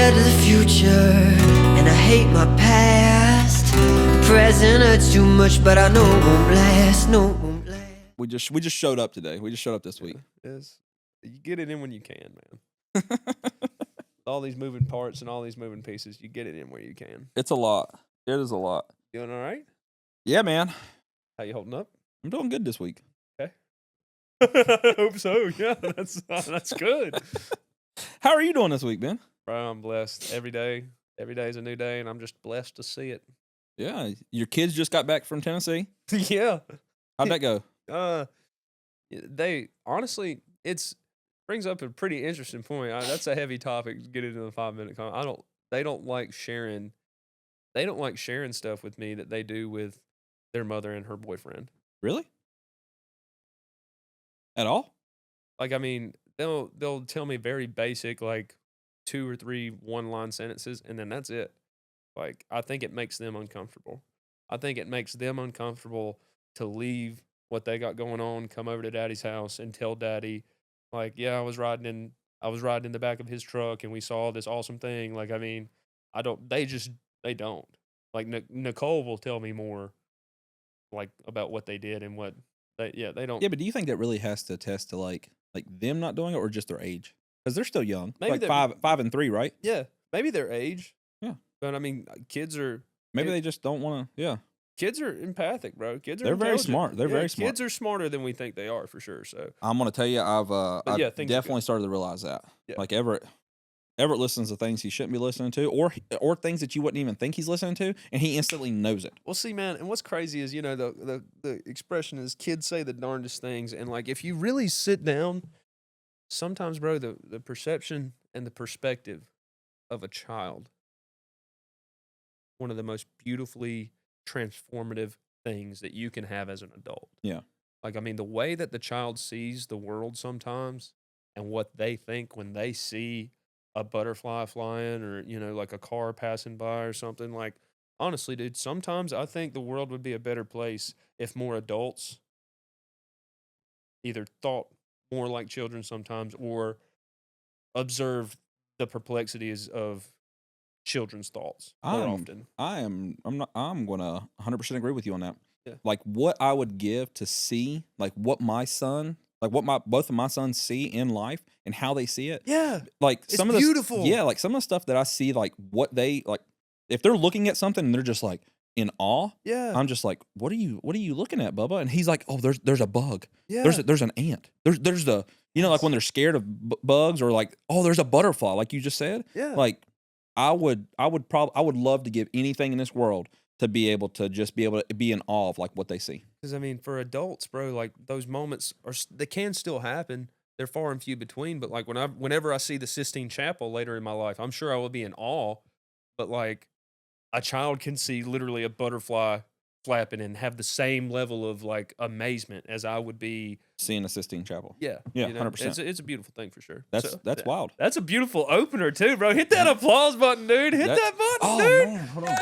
scared of the future, and I hate my past. The present hurts too much, but I know it won't last. No, it won't last. We just showed up today. We just showed up this week. Yes. You get it in when you can, man. All these moving parts and all these moving pieces, you get it in where you can. It's a lot. It is a lot. Doing all right? Yeah, man. How you holding up? I'm doing good this week. Okay. I hope so. Yeah, that's good. How are you doing this week, Ben? Bro, I'm blessed. Every day is a new day, and I'm just blessed to see it. Yeah, your kids just got back from Tennessee. Yeah. How'd that go? They honestly, brings up a pretty interesting point. That's a heavy topic to get into the 5-minute comment. They don't like sharing stuff with me that they do with their mother and her boyfriend. Really? At all? Like, I mean, they'll tell me very basic, like 2 or 3 one-line sentences, and then that's it. Like, I think it makes them uncomfortable. I think it makes them uncomfortable to leave what they got going on, come over to daddy's house and tell daddy, like, yeah, I was riding in the back of his truck and we saw this awesome thing. Like, I mean, they don't. Like, Nicole will tell me more, like, about what they did and what they don't. Yeah, but do you think that really has to attest to like them not doing it or just their age? Because they're still young. Maybe like 5 and 3, right? Yeah, maybe their age. Yeah. But I mean, kids are. Maybe they just don't want to. Yeah. Kids are empathic, bro. Kids are. They're very intelligent. smart. They're very smart. Kids are smarter than we think they are, for sure. So I'm gonna tell you, I've yeah, things are definitely started to realize that. Yeah. Like Everett listens to things he shouldn't be listening to, or things that you wouldn't even think he's listening to, and he instantly knows it. Well, see, man, and what's crazy is, you know, the expression is kids say the darndest things, and like if you really sit down, sometimes, bro, the perception and the perspective of a child, one of the most beautifully transformative things that you can have as an adult. Yeah. Like, I mean, the way that the child sees the world sometimes and what they think when they see a butterfly flying or, you know, like a car passing by or something. Like, honestly, dude, sometimes I think the world would be a better place if more adults either thought more like children sometimes or observed the perplexities of children's thoughts more often. I'm gonna 100% agree with you on that. Yeah. Like what I would give to see, like what both of my sons see in life and how they see it. Yeah. Like It's some of beautiful. like some of the stuff that I see, like what they like, if they're looking at something and they're just like in awe. Yeah. I'm just like, what are you looking at, Bubba? And he's like, oh, there's a bug. Yeah. There's an ant. There's the, you know, like when they're scared of bugs or like, oh, there's a butterfly, like you just said. Yeah. Like I would love to give anything in this world to be able to be in awe of like what they see. Because, I mean, for adults, bro, like those moments they can still happen. They're far and few between. But like whenever I see the Sistine Chapel later in my life, I'm sure I will be in awe. But like a child can see literally a butterfly flapping and have the same level of like amazement as I would be Seeing a Sistine Chapel. Yeah, Yeah, you know, 100%. It's a beautiful thing for sure. That's wild. That's a beautiful opener too, bro. Hit that applause button, dude. Hit that button, Oh dude. man, hold on.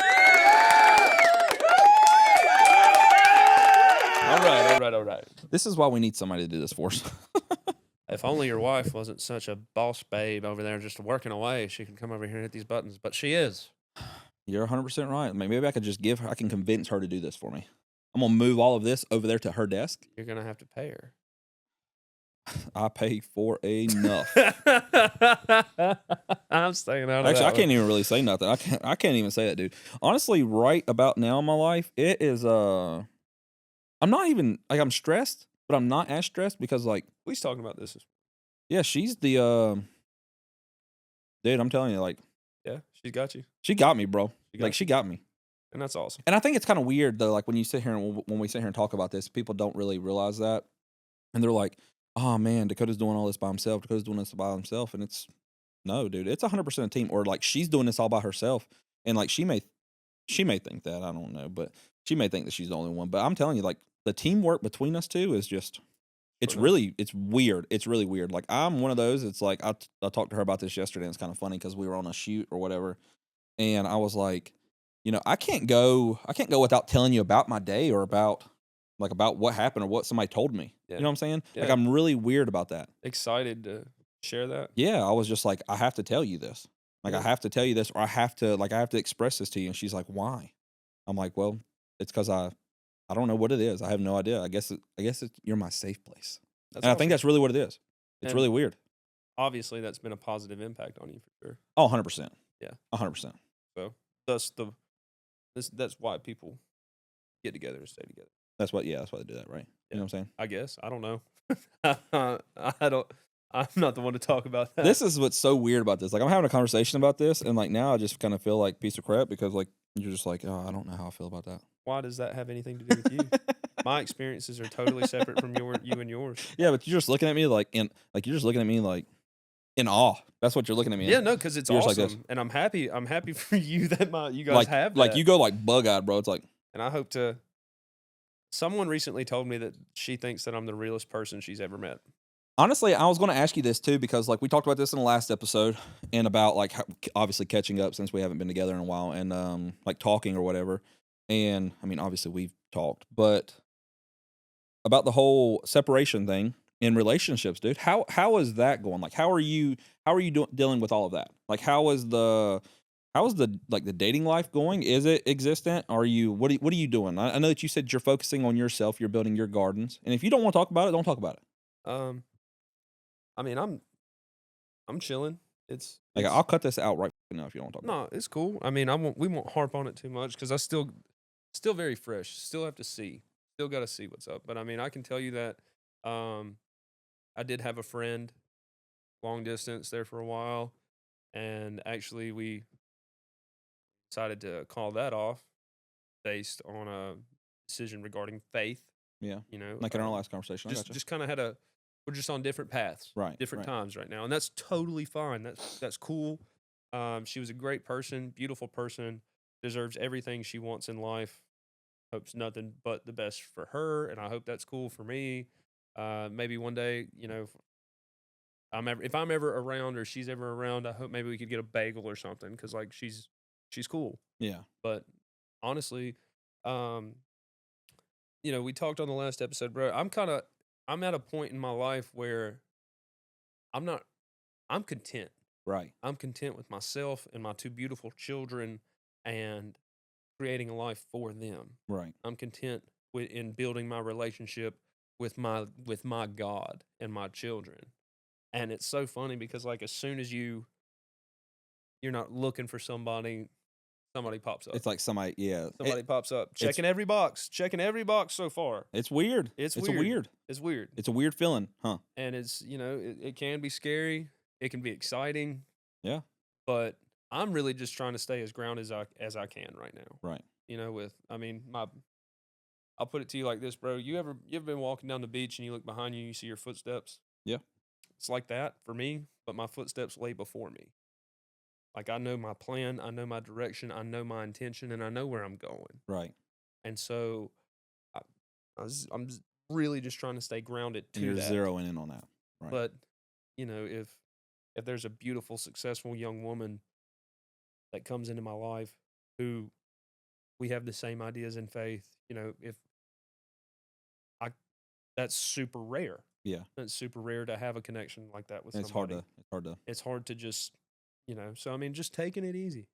All right. This is why we need somebody to do this for us. If only your wife wasn't such a boss babe over there just working away, she could come over here and hit these buttons. But she is. You're 100% right. Maybe I could just I can convince her to do this for me. I'm going to move all of this over there to her desk. You're going to have to pay her. I pay for enough. I'm staying out of Actually, that I can't even really say nothing. I can't even say that, dude. Honestly, right about now in my life, it is, I'm not even, like, I'm stressed, but I'm not as stressed because, like, We was talking about this. yeah, she's the, dude, I'm telling you, like, Yeah, she's got you. she got me, bro. She She got me. And that's awesome. And I think it's kind of weird though, like when we sit here and talk about this, people don't really realize that. And they're like, oh man, Dakota's doing all this by himself. Dakota's doing this by himself. And it's, no, dude, it's 100% a team. Or like she's doing this all by herself. And like she may think that, I don't know, but she may think that she's the only one. But I'm telling you, like the teamwork between us two is just, it's weird. It's really weird. Like I'm one of those, it's like, I talked to her about this yesterday. And it's kind of funny because we were on a shoot or whatever. And I was like, you know, I can't go without telling you about my day or about what happened or what somebody told me. Yeah. You know what I'm saying? Yeah. Like I'm really weird about that. Excited to share that. Yeah, I was just like, I have to tell you this. Like, Yeah. I have to tell you this, or I have to express this to you. And she's like, why? I'm like, well, it's because I don't know what it is. I have no idea. I guess you're my safe place. That's And I think awesome. that's really what it is. It's And really weird. obviously, that's been a positive impact on you for sure. Oh, 100%. Yeah. 100%. So that's why people get together and stay together. That's why they do that, right? You know what I'm saying? I guess. I don't know. I'm not the one to talk about that. This is what's so weird about this. Like, I'm having a conversation about this, and like now I just kind of feel like piece of crap because like you're just like, oh, I don't know how I feel about that. Why does that have anything to do with you? My experiences are totally separate from you and yours. Yeah, but you're just looking at me like in awe. That's what you're looking at me. Yeah, no, because it's You're just awesome, like this. and I'm happy. I'm happy for you that you guys like have that. like you go like bug eyed, bro. It's like, and I hope to. Someone recently told me that she thinks that I'm the realest person she's ever met. honestly, I was going to ask you this too because like we talked about this in the last episode and about like obviously catching up since we haven't been together in a while and like talking or whatever. And I mean, obviously we've talked, but about the whole separation thing in relationships, dude. How is that going? Like, how are you dealing with all of that? Like, how is the like the dating life going? Is it existent? Are you what are you doing? I know that you said you're focusing on yourself. You're building your gardens, and if you don't want to talk about it, don't talk about it. I mean, I'm chilling. Like, I'll cut this out right now if you don't talk about it. No, it's cool. I mean, we won't harp on it too much because I still very fresh. Still have to see. Still got to see what's up. But I mean, I can tell you that I did have a friend long distance there for a while, and actually we decided to call that off based on a decision regarding faith. Yeah, You know, like in our last conversation. I gotcha. just kind of we're just on different paths, Right, different right. times right now, and that's totally fine. That's cool. She was a great person, beautiful person, deserves everything she wants in life. Hopes nothing but the best for her, and I hope that's cool for me. Maybe one day, you know, if I'm ever around or she's ever around, I hope maybe we could get a bagel or something because like she's cool. Yeah, But honestly, um, you know, we talked on the last episode, bro. I'm at a point in my life where I'm not I'm content. right, I'm content with myself and my two beautiful children and creating a life for them. right. I'm content in building my relationship with my God and my children. And it's so funny because like as soon as you're not looking for somebody pops up. It's like somebody, yeah. Somebody pops up, checking every box so far. It's weird. It's It's weird. weird. It's weird. It's a weird feeling, huh? And it's, you know, it can be scary. It can be exciting. Yeah. But I'm really just trying to stay as grounded as I can right now. Right. You know, I'll put it to you like this, bro. You ever been walking down the beach and you look behind you and you see your footsteps? Yeah. It's like that for me, but my footsteps lay before me. Like I know my plan, I know my direction, I know my intention, and I know where I'm going. Right. And so I'm really just trying to stay grounded to And you're that. zeroing in on that. Right. But you know, if there's a beautiful, successful young woman that comes into my life who we have the same ideas in faith, you know, that's super rare. Yeah. It's super rare to have a connection like that with And somebody. it's hard to just, you know, so I mean, just taking it easy.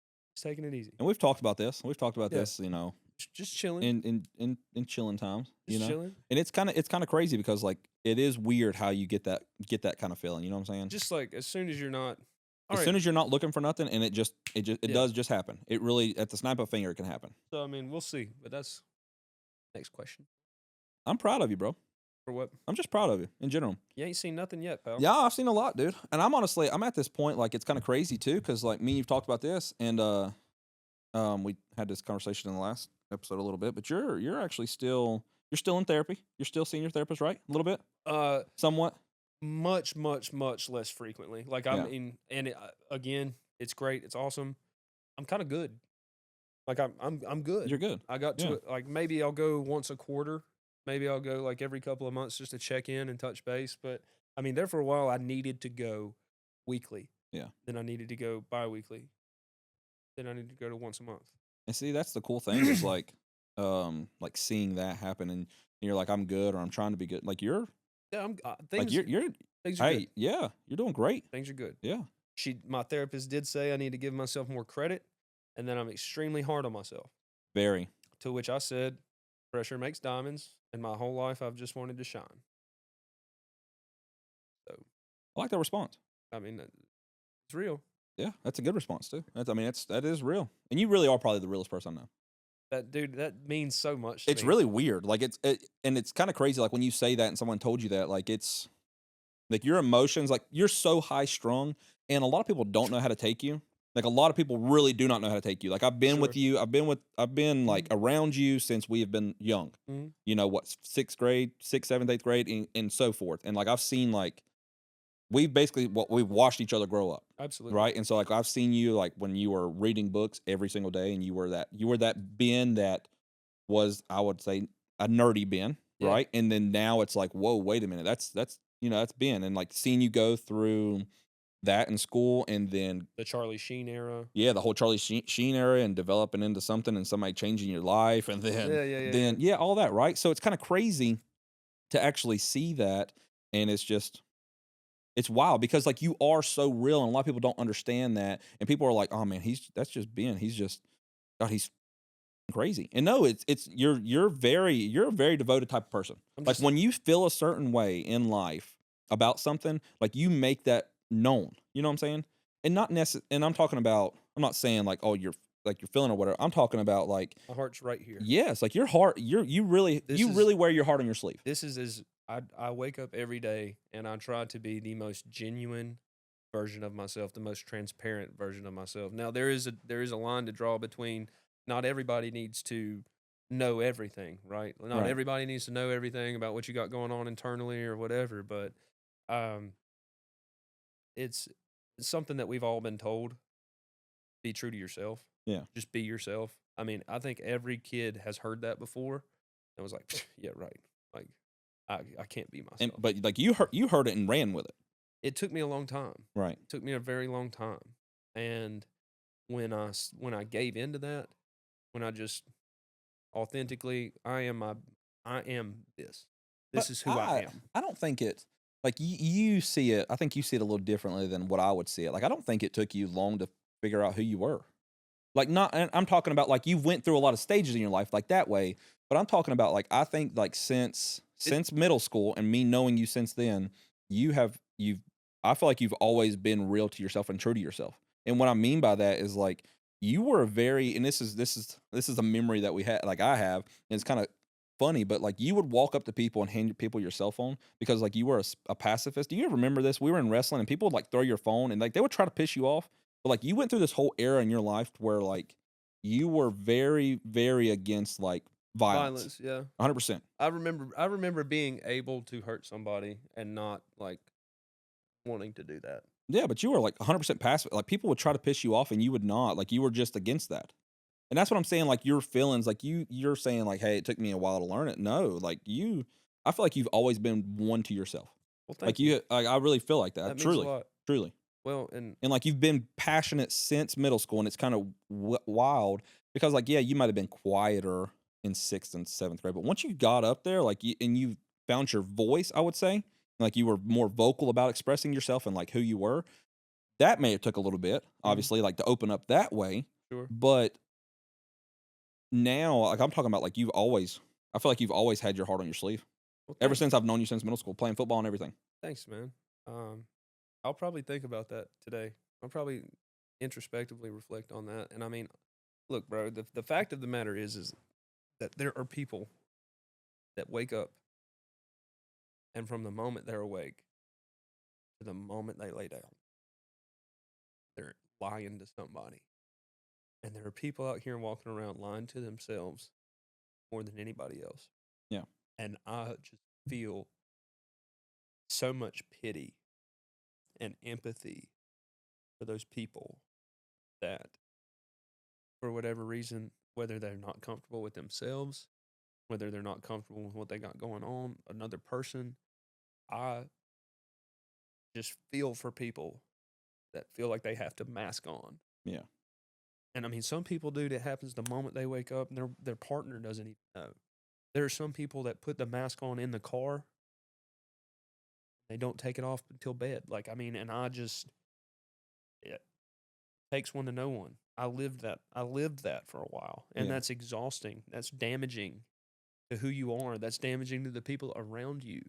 And we've talked about this. We've talked about Yeah. this, you know, Just chilling. in chilling times, you Just know. chilling. And it's kind of crazy because like it is weird how you get that kind of feeling, you know what I'm saying? Just like as soon as you're not Soon as you're not looking for nothing and it Yeah. does just happen. It really at the snap of a finger it can happen. So I mean, we'll see. But that's next question. I'm proud of you, bro. For what? I'm just proud of you in general. You ain't seen nothing yet, pal. Yeah, I've seen a lot, dude. And I'm at this point, like, it's kind of crazy, too, because, like, me and you've talked about this, and we had this conversation in the last episode a little bit, but you're actually still in therapy. You're still seeing your therapist, right? A little bit? Somewhat? Much less frequently. Like, Yeah. Again, it's great. It's awesome. I'm kind of good. Like, I'm good. You're good. I got to Yeah. it. Like, maybe I'll go once a quarter. Maybe I'll go like every couple of months just to check in and touch base. But I mean, there for a while, I needed to go weekly. Yeah. Then I needed to go bi-weekly. Then I needed to go to once a month. And see, that's the cool thing is, like seeing that happen, and you're like, I'm good, or I'm trying to be good. Like, you're, Yeah, like, you're things are hey, good. yeah, you're doing great. Things are good. Yeah. My therapist did say I need to give myself more credit, and that I'm extremely hard on myself. Very. To which I said, pressure makes diamonds, and my whole life I've just wanted to shine. So, I like that response. I mean, it's real. Yeah, that's a good response too. That is real, and you really are probably the realest person I know. That means so much to It's me. really weird, like and it's kind of crazy. Like when you say that and someone told you that, like it's like your emotions, like you're so high strung, and a lot of people don't know how to take you. Like a lot of people really do not know how to take you. Like I've been Sure. with you, I've been like around you since we have been young. Mhm. You know what, sixth grade, sixth, seventh, eighth grade, and so forth. And like I've seen like we've watched each other grow up. Absolutely. Right. And so like I've seen you like when you were reading books every single day, and you were that Ben that was, I would say, a nerdy Ben, Yeah. right? And then now it's like, whoa, wait a minute, that's that's Ben, and like seeing you go through that in school, and then The Charlie Sheen era. yeah, the whole Charlie Sheen era, and developing into something, and somebody changing your life, and then Yeah. all that, right? So it's kind of crazy to actually see that, and it's wild because like you are so real, and a lot of people don't understand that, and people are like, oh man, that's just Ben, he's just God, he's crazy. And no, it's you're a very devoted type of person. I'm Like just when you feel a certain way in life about something, like you make that known. You know what I'm saying? And not and I'm talking about, I'm not saying like, oh, you're feeling or whatever. I'm talking about like, my heart's right here. yes, like your heart, you really really wear your heart on your sleeve. This is as I wake up every day and I try to be the most genuine version of myself, the most transparent version of myself. Now there is a line to draw between not everybody needs to know everything, right? Not Right. everybody needs to know everything about what you got going on internally or whatever, but um it's something that we've all been told. Be true to yourself. Yeah. Just be yourself. I mean, I think every kid has heard that before and was like, "Pfft, yeah, right. Like I can't be And myself." but like you heard it and ran with it. It took me a long time. Right. It took me a very long time. And when I gave into that, when I just authentically, I am this. This But is who I am. I don't think it like you see it. I think you see it a little differently than what I would see it. Like I don't think it took you long to figure out who you were. Like not, and I'm talking about like you went through a lot of stages in your life like that way. But I'm talking about like I think like since middle school and me knowing you since then, you've I feel like you've always been real to yourself and true to yourself. And what I mean by that is like you were a very, and this is a memory that we had, like I have, and it's kind of funny, but like you would walk up to people and hand people your cell phone because like you were a pacifist. Do you ever remember this? We were in wrestling and people would like throw your phone and like they would try to piss you off. But like you went through this whole era in your life where like you were very, very against like violence. Yeah. 100%. I remember being able to hurt somebody and not like wanting to do that. Yeah, but you were like 100% passive. Like people would try to piss you off and you would not. Like you were just against that. And that's what I'm saying. Like your feelings, like you're saying like, hey, it took me a while to learn it. No, like I feel like you've always been one to yourself. Well, Like thank you. like I really feel like that. That means a Truly, lot. truly. Well, and And like you've been passionate since middle school, and it's kind of wild because like yeah, you might have been quieter in sixth and seventh grade, but once you got up there, like and you found your voice, I would say, like you were more vocal about expressing yourself and like who you were. That may have took a little bit, obviously, like to open up that way. sure. But now, like I'm talking about, like I feel like you've always had your heart on your sleeve Well, ever thanks. since I've known you since middle school, playing football and everything. Thanks, man. I'll probably think about that today. I'll probably introspectively reflect on that. And I mean, look, bro, the fact of the matter is that there are people that wake up and from the moment they're awake to the moment they lay down, they're lying to somebody. And there are people out here walking around lying to themselves more than anybody else. Yeah. And I just feel so much pity and empathy for those people that, for whatever reason, whether they're not comfortable with themselves, whether they're not comfortable with what they got going on, another person, I just feel for people that feel like they have to mask on. Yeah. And I mean, some people, dude, it happens the moment they wake up and their partner doesn't even know. There are some people that put the mask on in the car. They don't take it off until bed. Like, I mean, and I just, it takes one to know one. I lived that for a while, and Yeah. that's exhausting. That's damaging to who you are. That's damaging to the people around you.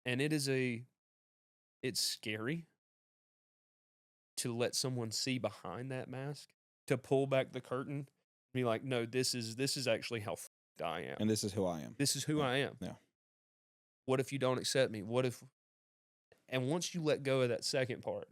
And it's scary to let someone see behind that mask, to pull back the curtain, be like, no, this is actually how I am. And this is who I am. This is who Yeah. I am. Yeah. What if you don't accept me? And once you let go of that second part,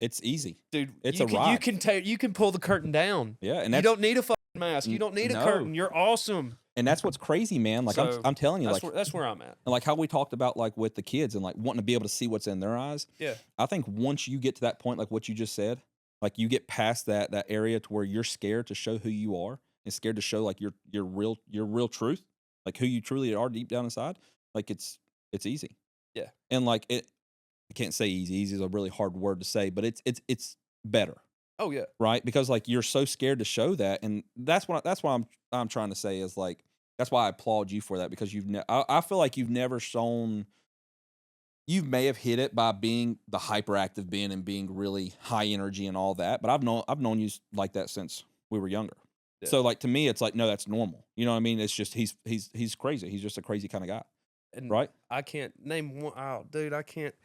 It's easy. dude, It's you a can, ride. you can pull the curtain down. Yeah, and You that's don't need a fucking mask. You don't need a no. curtain. You're awesome. and that's what's crazy, man. Like So, I'm telling you, That's where I'm at. like how we talked about like with the kids and like wanting to be able to see what's in their eyes. Yeah. I think once you get to that point, like what you just said, like you get past that area to where you're scared to show who you are and scared to show like your real truth, like who you truly are deep down inside. Like it's easy. Yeah. And like I can't say easy. Easy is a really hard word to say, but it's better. Oh yeah. Right? Because like you're so scared to show that, and that's what I'm trying to say is like that's why I applaud you for that because I feel like you've never shown. You may have hit it by being the hyperactive being and being really high energy and all that, but I've known you like that since we were younger. Yeah. So like to me, it's like no, that's normal. You know what I mean? It's just he's crazy. He's just a crazy kind of guy, And right? I can't name one. Oh, dude, I can't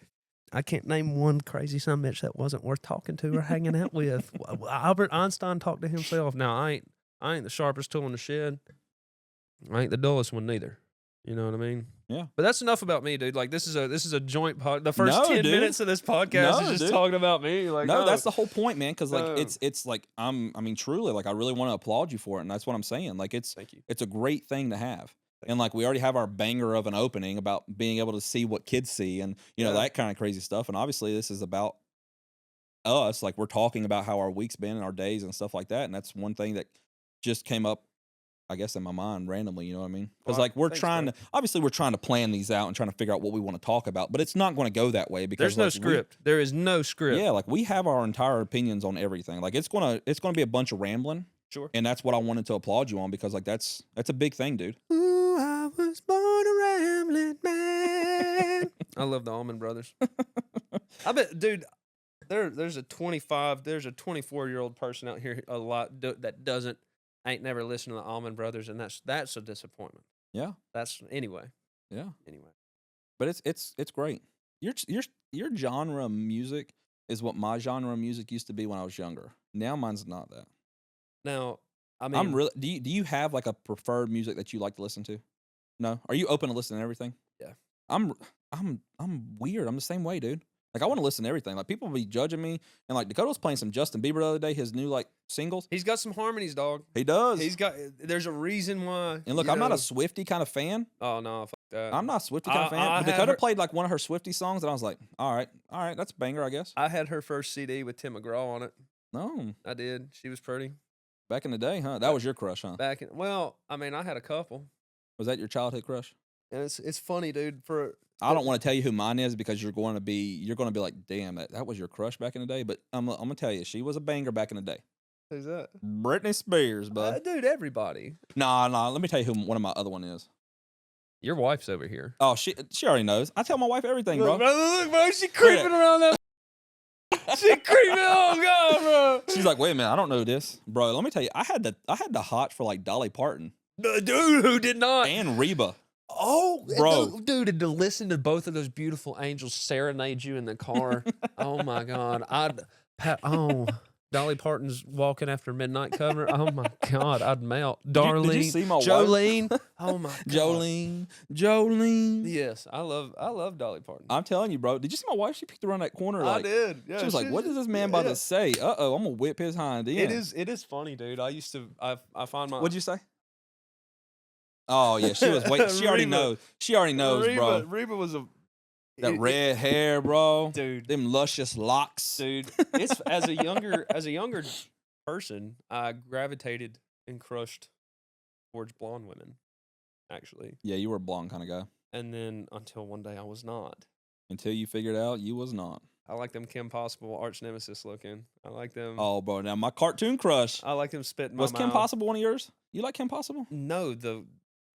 name one crazy son bitch that wasn't worth talking to or hanging out with. Albert Einstein talked to himself. Now I ain't the sharpest tool in the shed. I ain't the dullest one neither. You know what I mean? Yeah. But that's enough about me, dude. Like this is a joint pod. The first No, 10 dude. minutes of this podcast No, is just dude. talking about me. Like No, that's the whole point, man. Because like No. it's like I mean, truly, like I really want to applaud you for it, and that's what I'm saying. Like Thank you. it's a great thing to have. And like we already have our banger of an opening about being able to see what kids see and you know Yeah. that kind of crazy stuff. And obviously this is about us. Like we're talking about how our week's been and our days and stuff like that. And that's one thing that just came up, I guess, in my mind randomly. You know what I mean? Because Well, like we're thanks, trying bro. to obviously we're trying to plan these out and trying to figure out what we want to talk about. But it's not going to go that way because There's no like, script. There is no script. Yeah, like we have our entire opinions on everything. Like it's gonna be a bunch of rambling. Sure. And that's what I wanted to applaud you on because like that's a big thing, dude. Ooh, I was born a rambling man. I love the Allman Brothers. I bet, dude. There's a 24-year-old person out here a lot that ain't never listened to the Allman Brothers, and that's a disappointment. Yeah. That's anyway. Yeah. Anyway. But it's great. Your genre of music is what my genre of music used to be when I was younger. Now mine's not that. Now, I mean, I'm really. Do you have like a preferred music that you like to listen to? No. Are you open to listening to everything? Yeah. I'm weird. I'm the same way, dude. Like I want to listen to everything. Like people be judging me, and like Dakota was playing some Justin Bieber the other day. His new like singles. he's got some harmonies, dog. He does. There's a reason why. And look, you I'm not know- a Swiftie kind of fan. Oh no, fuck that. I'm not a Swiftie kind of fan. I But had Dakota her- played like one of her Swiftie songs, and I was like, all right, that's a banger, I guess. I had her first CD with Tim McGraw on it. No, I did. She was pretty. back in the day, huh? That was your crush, huh? Well, I mean, I had a couple. Was that your childhood crush? And it's funny, dude. I don't want to tell you who mine is because you're going to be like, damn, that was your crush back in the day. But I'm gonna tell you, she was a banger back in the day. Who's that? Britney Spears, bud. Dude, everybody. Nah. Let me tell you who one of my other one is. Your wife's over here. Oh, she already knows. I tell my wife everything, bro. Look, bro, she creeping around that. She creeping. Oh god, bro. She's like, wait a minute, I don't know this, bro. Let me tell you, I had the hot for like Dolly Parton The dude who did not. and Reba. Oh, Bro. dude, and to listen to both of those beautiful angels serenade you in the car. Oh my God, Dolly Parton's "Walking After Midnight" cover. Oh my God, I'd melt. Darlene, Did you see my wife? Jolene. Oh my God. Jolene. Yes, I love Dolly Parton. I'm telling you, bro. Did you see my wife? She peeked around that corner. Like, did. Yeah, she was like, "What is this man about to say?" I'm gonna whip his hind end. It is funny, dude. I find my. What'd you say? Oh yeah, she was waiting. She already Reba. knows. She already knows, bro. Reba was a That red hair, bro. dude. Them luscious locks. Dude, it's as a younger person, I gravitated and crushed towards blonde women, actually. Yeah, you were a blonde kind of guy. And then until one day I was not. Until you figured out you was not. I like them Kim Possible arch nemesis looking. I like them. Oh, bro. Now my cartoon crush I like them spitting my was Kim mouth. Possible one of yours. You like Kim Possible? No,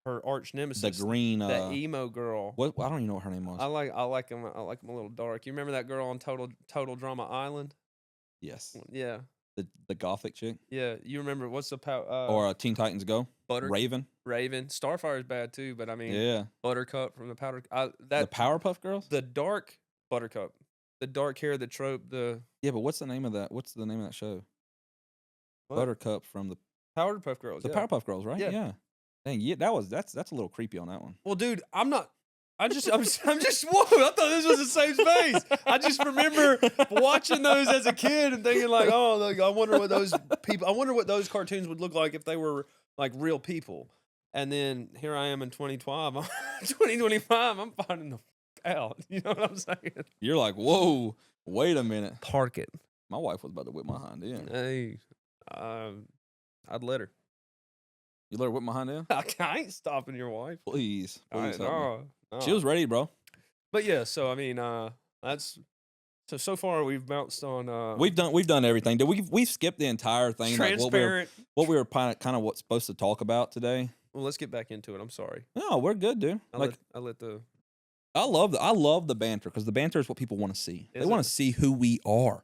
her arch The nemesis. green. That emo girl. What? I don't even know what her name was. I like them a little dark. You remember that girl on Total Drama Island? Yes. Yeah. The gothic chick. Yeah. You remember what's the Or Teen Titans Go. Raven. Starfire is bad too, but I mean, Yeah. Buttercup from the Powder. The Powerpuff Girls. The dark Buttercup, the dark hair, the trope, the Yeah, but what's the name of that? What's the name of that show? what? Buttercup from the Powerpuff Girls. the Yeah. Powerpuff Girls, right? Yeah. Yeah. Dang, yeah, that's a little creepy on that one. Well, dude, I'm not. I'm just. Whoa! I thought this was the same space. I just remember watching those as a kid and thinking like, oh, like, I wonder what those people. I wonder what those cartoons would look like if they were like real people. And then here I am in 2012. 2025. I'm finding the out. You know what I'm saying? You're like, whoa, wait a minute. Park it. My wife was about to whip my hind end. Hey, I'd let her. You let her whip my hind end? I ain't stopping your wife. Please, please help me. No. She was ready, bro. But yeah, so I mean, that's so far we've bounced on. We've done everything. We've skipped the entire thing. Transparent. Like what we were kind of what's supposed to talk about today. Well, let's get back into it. I'm sorry. No, we're good, dude. I let the. I love the banter because the banter is what people want to see. They want to see who we are.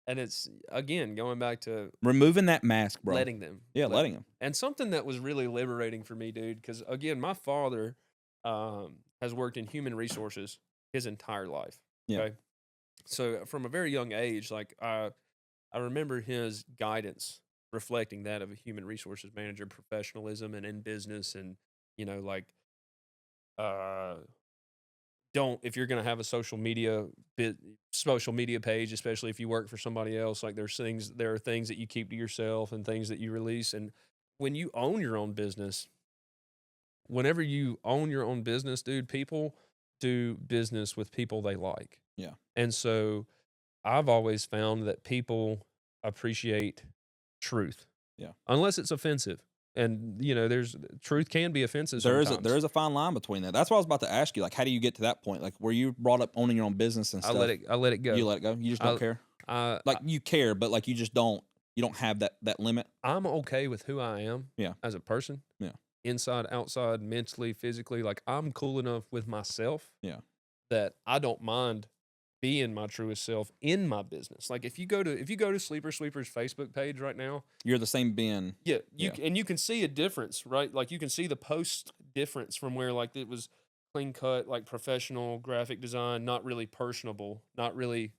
And it's again going back to removing that mask, bro. Letting them. Yeah, letting them. And something that was really liberating for me, dude, because again, my father has worked in human resources his entire life. Yeah. Okay? So from a very young age, like I remember his guidance reflecting that of a human resources manager, professionalism, and in business, and like don't, if you're going to have a social media page, especially if you work for somebody else, like there are things that you keep to yourself and things that you release. And when you own your own business, whenever you own your own business, dude, people do business with people they like. Yeah. And so I've always found that people appreciate truth. Yeah. Unless it's offensive. And there's truth can be offensive. There is a fine line between that. That's what I was about to ask you. Like, how do you get to that point? Like, where you brought up owning your own business and stuff. I let it go. You let it go. You just don't care. You care, but like you just don't. You don't have that limit. I'm okay with who I am. Yeah. As a person. Yeah. Inside, outside, mentally, physically. Like I'm cool enough with myself. Yeah. That I don't mind being my truest self in my business. Like if you go to Sleeper Sweeper's Facebook page right now, you're the same being. Yeah, and you can see a difference, right? Like you can see the post difference from where like it was clean cut, like professional graphic design, not really personable, not really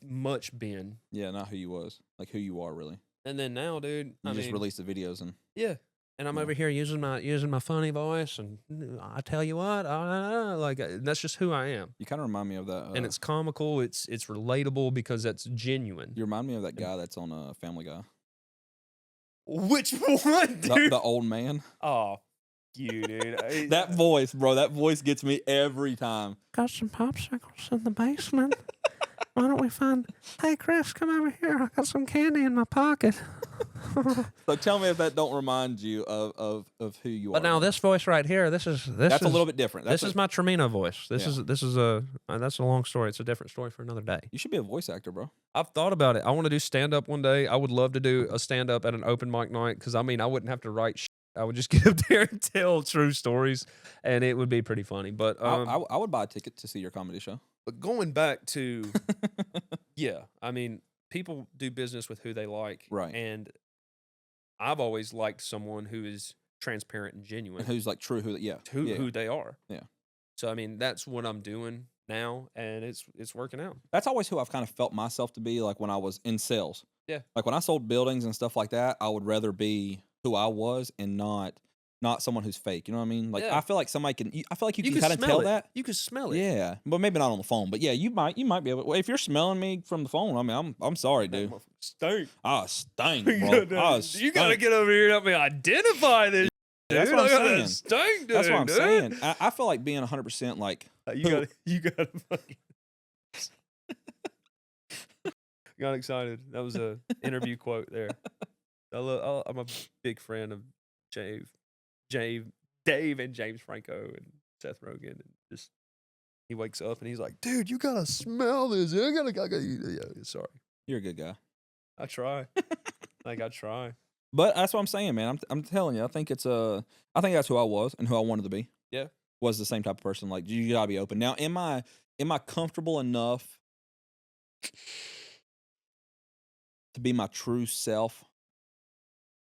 much Ben. Yeah, not who you was, like who you are really. And then now, dude, you just release the videos and yeah. And I'm over here using my funny voice, and I tell you what, that's just who I am. You kind of remind me of that, and it's comical. It's relatable because that's genuine. You remind me of that guy that's on Family Guy. Which one, dude? The old man. Oh, you dude. That voice, bro. That voice gets me every time. Got some popsicles in the basement. Why don't we find? Hey, Chris, come over here. I got some candy in my pocket. So tell me if that don't remind you of who you are. But now this voice right here, that's a little bit different. This is my Tremino voice. This is that's a long story. It's a different story for another day. You should be a voice actor, bro. I've thought about it. I want to do stand up one day. I would love to do a stand up at an open mic night because I wouldn't have to write. I would just get up there and tell true stories, and it would be pretty funny. But I would buy a ticket to see your comedy show. But going back to, yeah, people do business with who they like. Right. And I've always liked someone who is transparent and genuine. And who's like true, who they are. Yeah. So, that's what I'm doing now, and it's working out. That's always who I've kind of felt myself to be, like when I was in sales. Yeah. Like when I sold buildings and stuff like that, I would rather be who I was and not someone who's fake. You know what I mean? Like I feel like somebody can. I feel like you can kind of tell that. You can smell it. Yeah, but maybe not on the phone. But yeah, you might be able. Well, if you're smelling me from the phone, I'm sorry, dude. Stink. I stink, bro. You gotta get over here and help me identify this. Dude. That's what I'm saying. Stink, dude, that's what I'm saying. I feel like being 100% like you gotta fucking. Got excited. That was a interview quote there. I'm a big fan of Dave and James Franco and Seth Rogen, and just he wakes up and he's like, "Dude, you gotta smell this. I gotta sorry." You're a good guy. I try. I try. But that's what I'm saying, man. I'm telling you. I think that's who I was and who I wanted to be. Yeah. Was the same type of person. Like you gotta be open. Now, am I comfortable enough to be my true self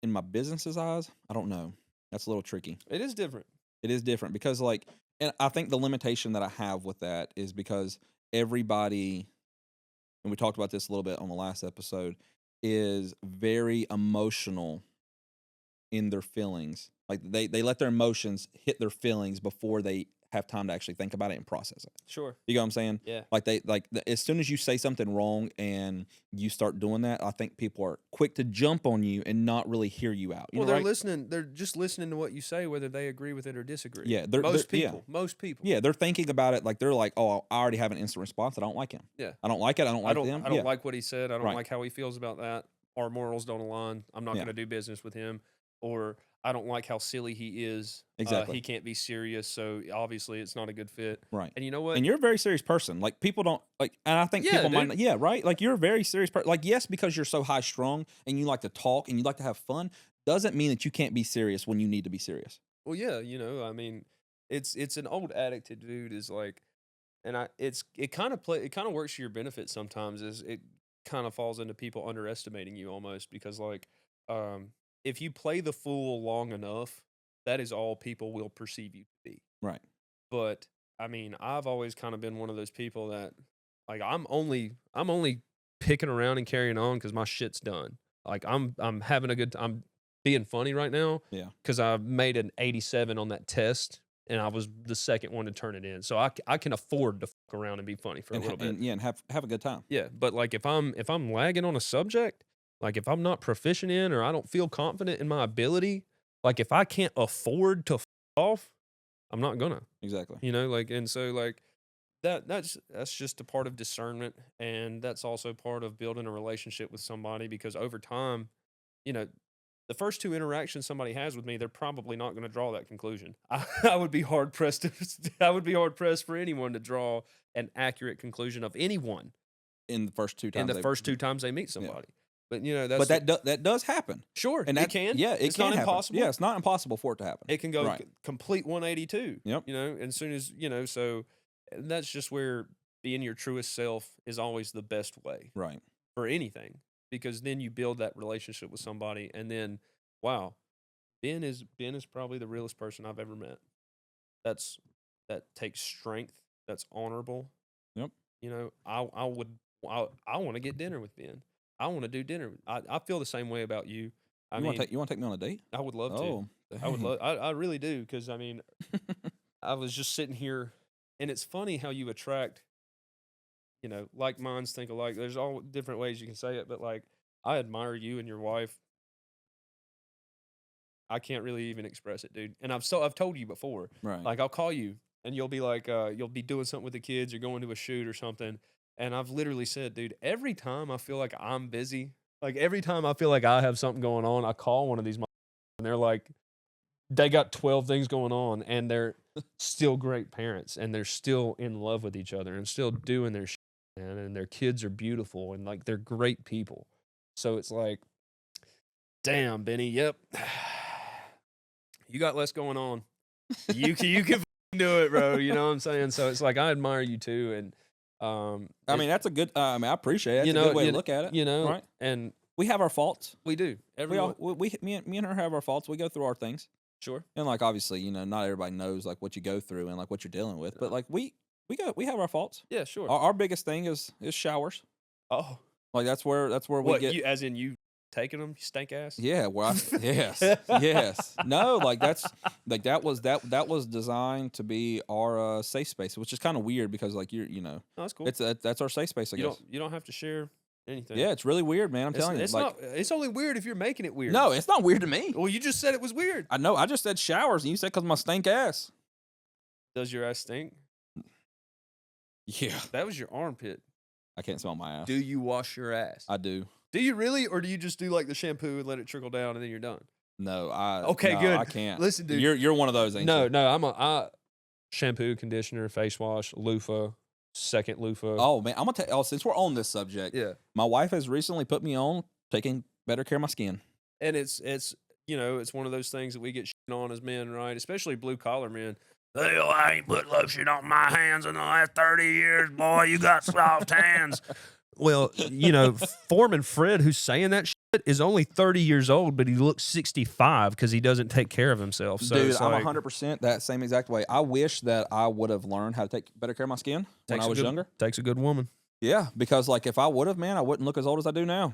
in my business's eyes, I don't know. That's a little tricky. It is different. It is different because, like, and I think the limitation that I have with that is because everybody, and we talked about this a little bit on the last episode, is very emotional in their feelings. Like they let their emotions hit their feelings before they have time to actually think about it and process it. Sure. You know what I'm saying? Yeah. Like as soon as you say something wrong and you start doing that, I think people are quick to jump on you and not really hear you out. You Well, know, they're right? listening. They're just listening to what you say, whether they agree with it or disagree. Yeah, most yeah. people. Most people. Yeah, they're thinking about it like they're like, oh, I already have an instant response. I don't like him. Yeah. I don't like it. I don't like them. I don't like what he said. I don't Right. like how he feels about that. Our morals don't align. I'm not Yeah. going to do business with him. Or I don't like how silly he is. Exactly. He can't be serious, so obviously it's not a good fit. Right. And you know what? And you're a very serious person. Like people don't like, and I think Yeah, people might, dude. not, yeah, right. Like you're a very serious person. Like yes, because you're so high strung and you like to talk and you like to have fun, doesn't mean that you can't be serious when you need to be serious. Well, yeah, I mean, it's an old addict to dude is like, and it kind of works to your benefit sometimes. Is it kind of falls into people underestimating you almost because like, if you play the fool long enough, that is all people will perceive you to be. Right. But I mean, I've always kind of been one of those people that like I'm only picking around and carrying on because my shit's done. Like I'm having a good I'm being funny right now. Yeah. Because I made an 87 on that test and I was the second one to turn it in. So I can afford to fuck around and be funny for a little bit. And have a good time. Yeah, but like if I'm lagging on a subject, like if I'm not proficient in or I don't feel confident in my ability, like if I can't afford to off, I'm not gonna. Exactly. Like and so like that's just a part of discernment, and that's also part of building a relationship with somebody because over time, the first two interactions somebody has with me, they're probably not going to draw that conclusion. I would be hard pressed for anyone to draw an accurate conclusion of anyone In the first two times. two times they meet somebody. But But that does hapen. sure, And it can. Yeah, it's can not happen. impossible. Yeah, it's not impossible for it to happen. It can go Right. complete 182. Yep. And as soon as so that's just where being your truest self is always the best way Right. for anything because then you build that relationship with somebody and then wow, Ben is probably the realest person I've ever met. That takes strength. That's honorable. Yep. I want to get dinner with Ben. I want to do dinner. I feel the same way about you. You want to take me on a date? I would love to. Oh, I would dang. love. I really do because I mean, I was just sitting here, and it's funny how you attract. Like minds think alike. There's all different ways you can say it, but like I admire you and your wife. I can't really even express it, dude. And I've told you before. Right. Like I'll call you and you'll be like, you'll be doing something with the kids or going to a shoot or something. And I've literally said, dude, every time I feel like I'm busy, like every time I feel like I have something going on, I call one of these and they're like, they got 12 things going on and they're still great parents and they're still in love with each other and still doing their shit, man. And their kids are beautiful and like they're great people. So it's like, damn, Benny, yep. You got less going on. You can do it, bro. You know what I'm saying? So it's like I admire you too, and I mean, that's a good. I appreciate it. That's a good way to look at it. Right? And We have our faults. we do. Everyone, Me and her have our faults. We go through our things, sure. and like obviously, not everybody knows like what you go through and like what you're dealing with. But like we have our faults. Yeah, sure. Our biggest thing is showers. Oh, Like that's where we what get. you as in you taking them, you stank ass? Yeah, yes. No, like that's like that was designed to be our safe space, which is kind of weird because like No, that's cool. that's our safe space, I guess. You don't have to share anything. Yeah, it's really weird, man. I'm telling you. It's Like, it's only weird if you're making it weird. no, it's not weird to me. Well, you just said it was weird. I know. I just said showers, and you said because my stink ass. Does your ass stink? Yeah, That was your armpit. I can't smell my ass. Do you wash your ass? I do. Do you really, or do you just do like the shampoo and let it trickle down and then you're done? No, Okay, no, good. I can't. Listen, dude. You're one of those, ain't No, you? no, I shampoo, conditioner, face wash, loofah, second loofah. Oh man, I'm gonna tell. Oh, since we're on this subject, yeah. my wife has recently put me on taking better care of my skin. And it's it's one of those things that we get shit on as men, right? Especially blue collar men. Hell, I ain't put lotion on my hands in the last 30 years, boy. You got soft hands. Well, you know, Foreman Fred, who's saying that shit, is only 30 years old, but he looks 65 because he doesn't take care of himself. So Dude, it's I'm like, 100% that same exact way. I wish that I would have learned how to take better care of my skin when I was younger. Takes a good woman. Yeah, because like if I would have, man, I wouldn't look as old as I do now.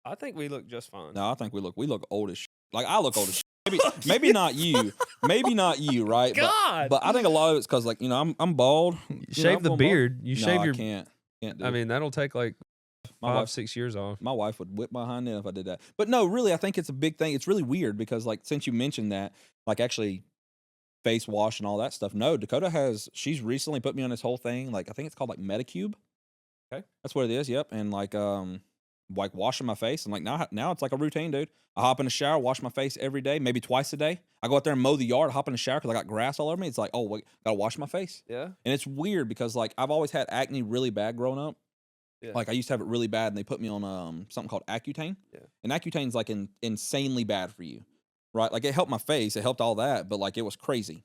I think we look just fine. No, I think we look old as shit. Like I look old as shit. Maybe not you. Maybe not you, right? God. But I think a lot of it's because like, you know, I'm bald. You shave the beard. You shave your. I can't do I it. mean, that'll take like My wife- 5-6 years off. My wife would whip my hind end if I did that. But no, really, I think it's a big thing. It's really weird because, like, since you mentioned that, like, actually face wash and all that stuff. No, she's recently put me on this whole thing. Like, I think it's called, like, Metacube. Okay. That's what it is. Yep. And, like washing my face. And, like, now it's like a routine, dude. I hop in the shower, wash my face every day, maybe twice a day. I go out there and mow the yard, hop in the shower because I got grass all over me. It's like, oh, wait, gotta wash my face. Yeah. And it's weird because, like, I've always had acne really bad growing up. Yeah. Like I used to have it really bad, and they put me on something called Accutane. Yeah. And Accutane's like insanely bad for you, right? Like it helped my face, it helped all that, but like it was crazy,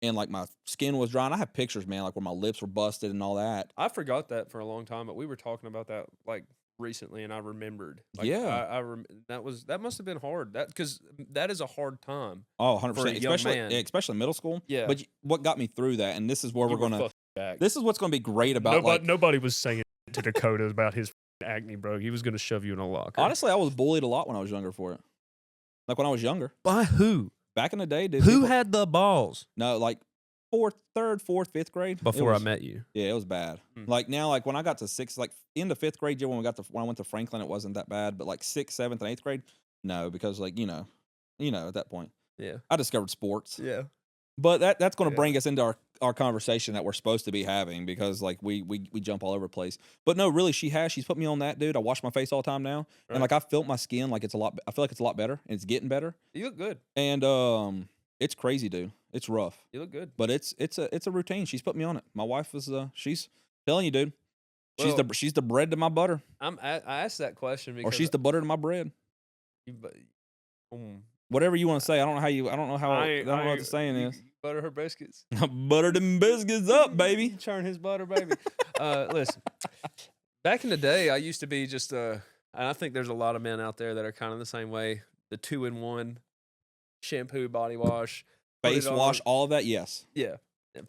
and like my skin was dry. And I have pictures, man, like where my lips were busted and all that. I forgot that for a long time, but we were talking about that like recently, and I remembered. Like, Yeah. that must have been hard. That because that is a hard time. Oh, For a 100%, young especially man. especially in middle school. Yeah. But what got me through that, and this is where You we're were gonna. fucking back. This is what's gonna be great about Nobody was saying to Dakota about his acne, bro. He was gonna shove you in a locker. honestly, I was bullied a lot when I was younger for it. Like when I was younger, by who? back in the day, dude. Who people- had the balls no like third, fourth, fifth grade before I I met you? Yeah, it was bad. Hmm. Like now, like when I got to sixth, like in the fifth grade year when I went to Franklin, it wasn't that bad. But like sixth, seventh, and eighth grade, no, because like you know, at that point, Yeah. I discovered sports. Yeah. But that's going to Yeah. bring us into our conversation that we're supposed to be having because like we jump all over the place. But no, really, she's put me on that, dude. I wash my face all the time now, and Right. like I felt my skin like I feel like it's a lot better and it's getting better. You look good. And it's crazy, dude. It's rough. You look good. But it's a routine. She's put me on it. My wife is she's telling you, dude. Well, She's the bread to my butter, I asked that question because or she's the butter to my bread. Whatever you want to say. I don't know how I don't know what the saying is. Butter her biscuits. Butter them biscuits up, baby. Churn his butter, baby. Listen, back in the day, I used to be just and I think there's a lot of men out there that are kind of the same way. The 2-in-1 shampoo, body wash, put Face it on. wash, all of that. Yes. Yeah,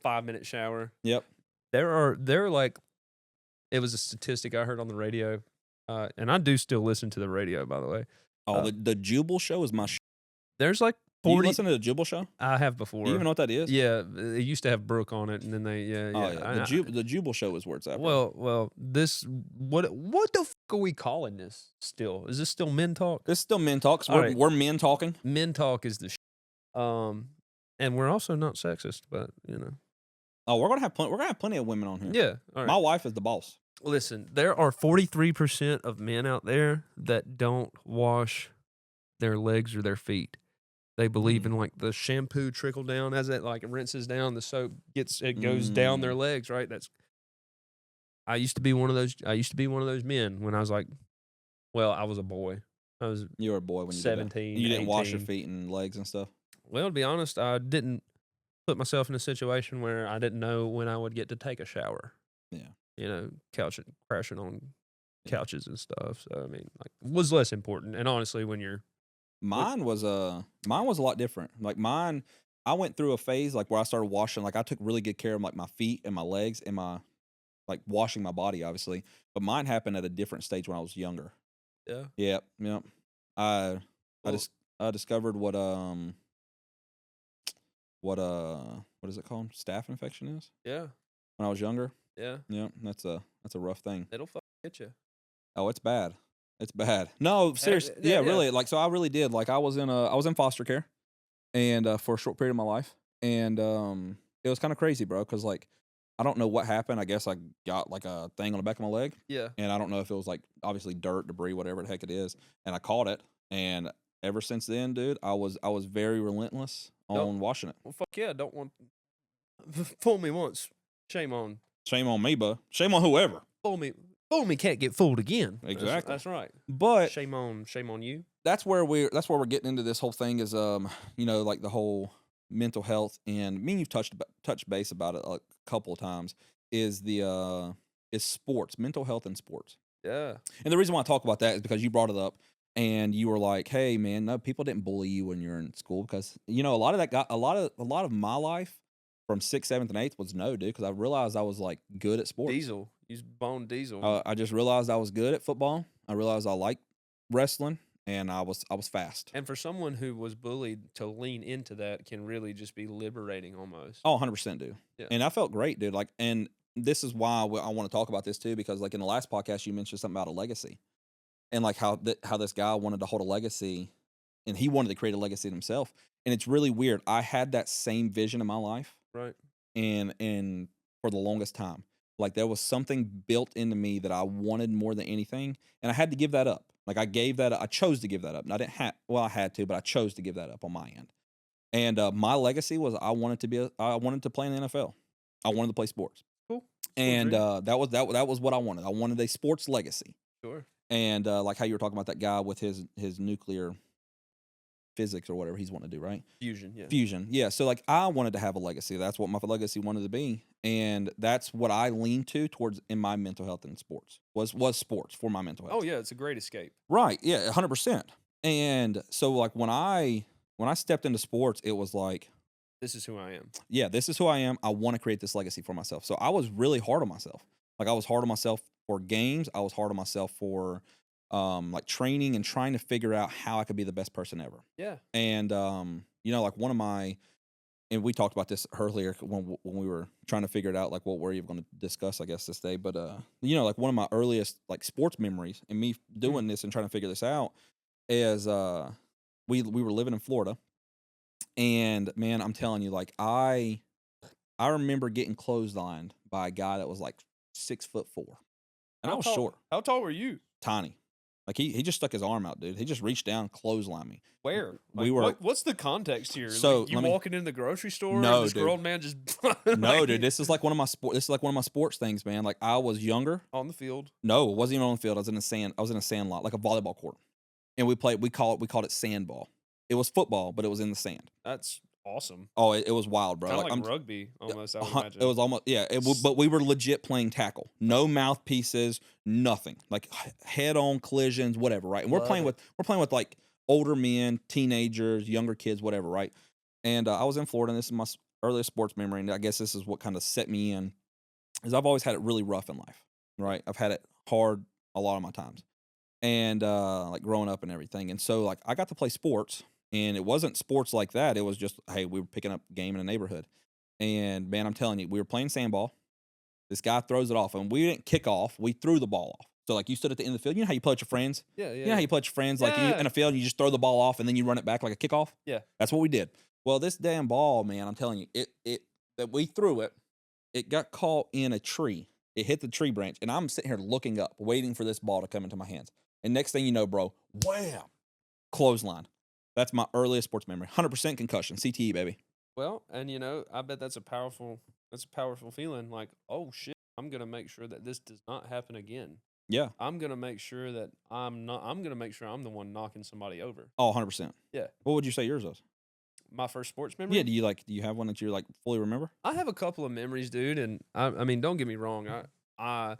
5-minute shower. Yep. There are like, it was a statistic I heard on the radio, and I do still listen to the radio, by the way. Oh, the Jubal show is my. There's like Do you 40. listen to the Jubal show? I have before. Do you even know what that is? Yeah, it used to have Brooke on it, and then they Oh yeah. The Jubal show is where it's at. bro. Well, this what the fuck are we calling this? Still, is this still Men Talk? This is still men talk. So All we're, right. we're men talking. Men Talk is the and we're also not sexist, but you know. Oh, we're gonna have plenty of women on here. Yeah. All right. My wife is the boss. Listen, there are 43% of men out there that don't wash their legs or their feet. They believe in like the shampoo trickle down as it like rinses down, the soap goes down their legs, right? I used to be one of those men when I was like, well, I was a boy. You were a boy when you 17, did that. You didn't wash your 18. feet and legs and stuff. Well, to be honest, I didn't put myself in a situation where I didn't know when I would get to take a shower. Yeah. You know, crashing on couches and stuff. So I mean, like, was less important. And honestly, when you're Mine was a lot different. Like mine, I went through a phase like where I started washing. Like I took really good care of like my feet and my legs and my like washing my body, obviously. But mine happened at a different stage when I was younger. yeah, Yep. I Well- I discovered what is it called? Staph infection is yeah, when I was younger. yeah, Yep. That's a rough thing. it'll fucking get you. Oh, it's bad. It's bad. No, seriously. yeah, Yeah, yeah. really. Like, so I really did. Like, I was in foster care, and for a short period of my life, and it was kind of crazy, bro. Because like, I don't know what happened. I guess I got like a thing on the back of my leg, Yeah, and I don't know if it was like obviously dirt, debris, whatever the heck it is, and I caught it. And ever since then, dude, I was very relentless on washing it. well, fuck yeah, don't want fool me once, shame on Shame on me, bud. Shame on whoever. fool me can't get fooled again. Exactly. That's right. But Shame on you. that's where we're getting into this whole thing is like the whole mental health, and me and you've touched base about it a couple of times, is the is sports, mental health in sports. Yeah. And the reason why I talk about that is because you brought it up and you were like, "Hey, man, no, people didn't bully you when you're in school because a lot of that got a lot of my life from 6th, 7th, and 8th was no, dude, because I realized I was like good at sports. Diesel. Use bone diesel. I just realized I was good at football. I realized I liked wrestling, and I was fast. And for someone who was bullied to lean into that can really just be liberating almost. Oh, 100%, dude. Yeah. And I felt great, dude. Like, and this is why I want to talk about this too, because like in the last podcast, you mentioned something about a legacy, and like how this guy wanted to hold a legacy, and he wanted to create a legacy himself. And it's really weird. I had that same vision in my life, Right. and for the longest time, like there was something built into me that I wanted more than anything, and I had to give that up. Like I gave that, I chose to give that up. And I didn't have, well, I had to, but I chose to give that up on my end. And my legacy was I wanted to play in the NFL. I wanted to play sports. Cool. And dream. that was what I wanted. I wanted a sports legacy. Sure. And like how you were talking about that guy with his nuclear physics or whatever he's wanting to do, right? Fusion. Yeah. Fusion. Yeah. So like I wanted to have a legacy. That's what my legacy wanted to be. And that's what I leaned towards in my mental health and sports was sports for my mental health. Oh yeah, it's a great escape. Right. Yeah, 100%. And so like when I stepped into sports, it was like, This is who I am. yeah, this is who I am. I want to create this legacy for myself. So I was really hard on myself. Like I was hard on myself for games. I was hard on myself for like training and trying to figure out how I could be the best person ever. Yeah. And like one of my, and we talked about this earlier when we were trying to figure it out, like what we're even going to discuss, I guess, this day. But like one of my earliest like sports memories and me doing this and trying to figure this out is we were living in Florida, and man, I'm telling you, like I remember getting clotheslined by a guy that was like 6'4", and I was short, How tall were you? tiny. Like he just stuck his arm out, dude. He just reached down, clotheslined me. Where? We were- What's the context here? So, Like, you let me- walking in the grocery store? No, and this dude. grown man just No, dude, this is like one of my sports things, man. Like I was younger. on the field. No, it wasn't even on the field. I was in a sand lot, like a volleyball court, and we called it sandball. It was football, but it was in the sand. That's awesome. Oh, it was wild, bro. Kind of like I'm rugby, almost. I would imagine. It was almost, yeah. But we were legit playing tackle, no mouthpieces, nothing, like head-on collisions, whatever, right? And we're playing with like older men, teenagers, younger kids, whatever, right? And I was in Florida, and this is my earliest sports memory, and I guess this is what kind of set me in, is I've always had it really rough in life, right? I've had it hard a lot of my times, and like growing up and everything, and so like I got to play sports. And it wasn't sports like that. It was just, hey, we were picking up a game in a neighborhood. And man, I'm telling you, we were playing sandball. This guy throws it off, and we didn't kick off. We threw the ball off. So like you stood at the end of the field. You know how you play with your friends? Yeah. You know how you play with your friends? Like Yeah. in a field, you just throw the ball off, and then you run it back like a kickoff? Yeah. That's what we did. Well, this damn ball, man, I'm telling you, that we threw it, it got caught in a tree. It hit the tree branch, and I'm sitting here looking up, waiting for this ball to come into my hands. And next thing you know, bro, wham, clothesline. That's my earliest sports memory. 100% concussion, CTE, baby. Well, and I bet that's a powerful feeling. Like, oh shit, I'm gonna make sure that this does not happen again. Yeah. I'm gonna make sure that I'm the one knocking somebody over. Oh, 100%. Yeah. What would you say yours was? My first sports memory. Yeah. Do you have one that you like fully remember? I have a couple of memories, dude, and I mean, don't get me wrong. I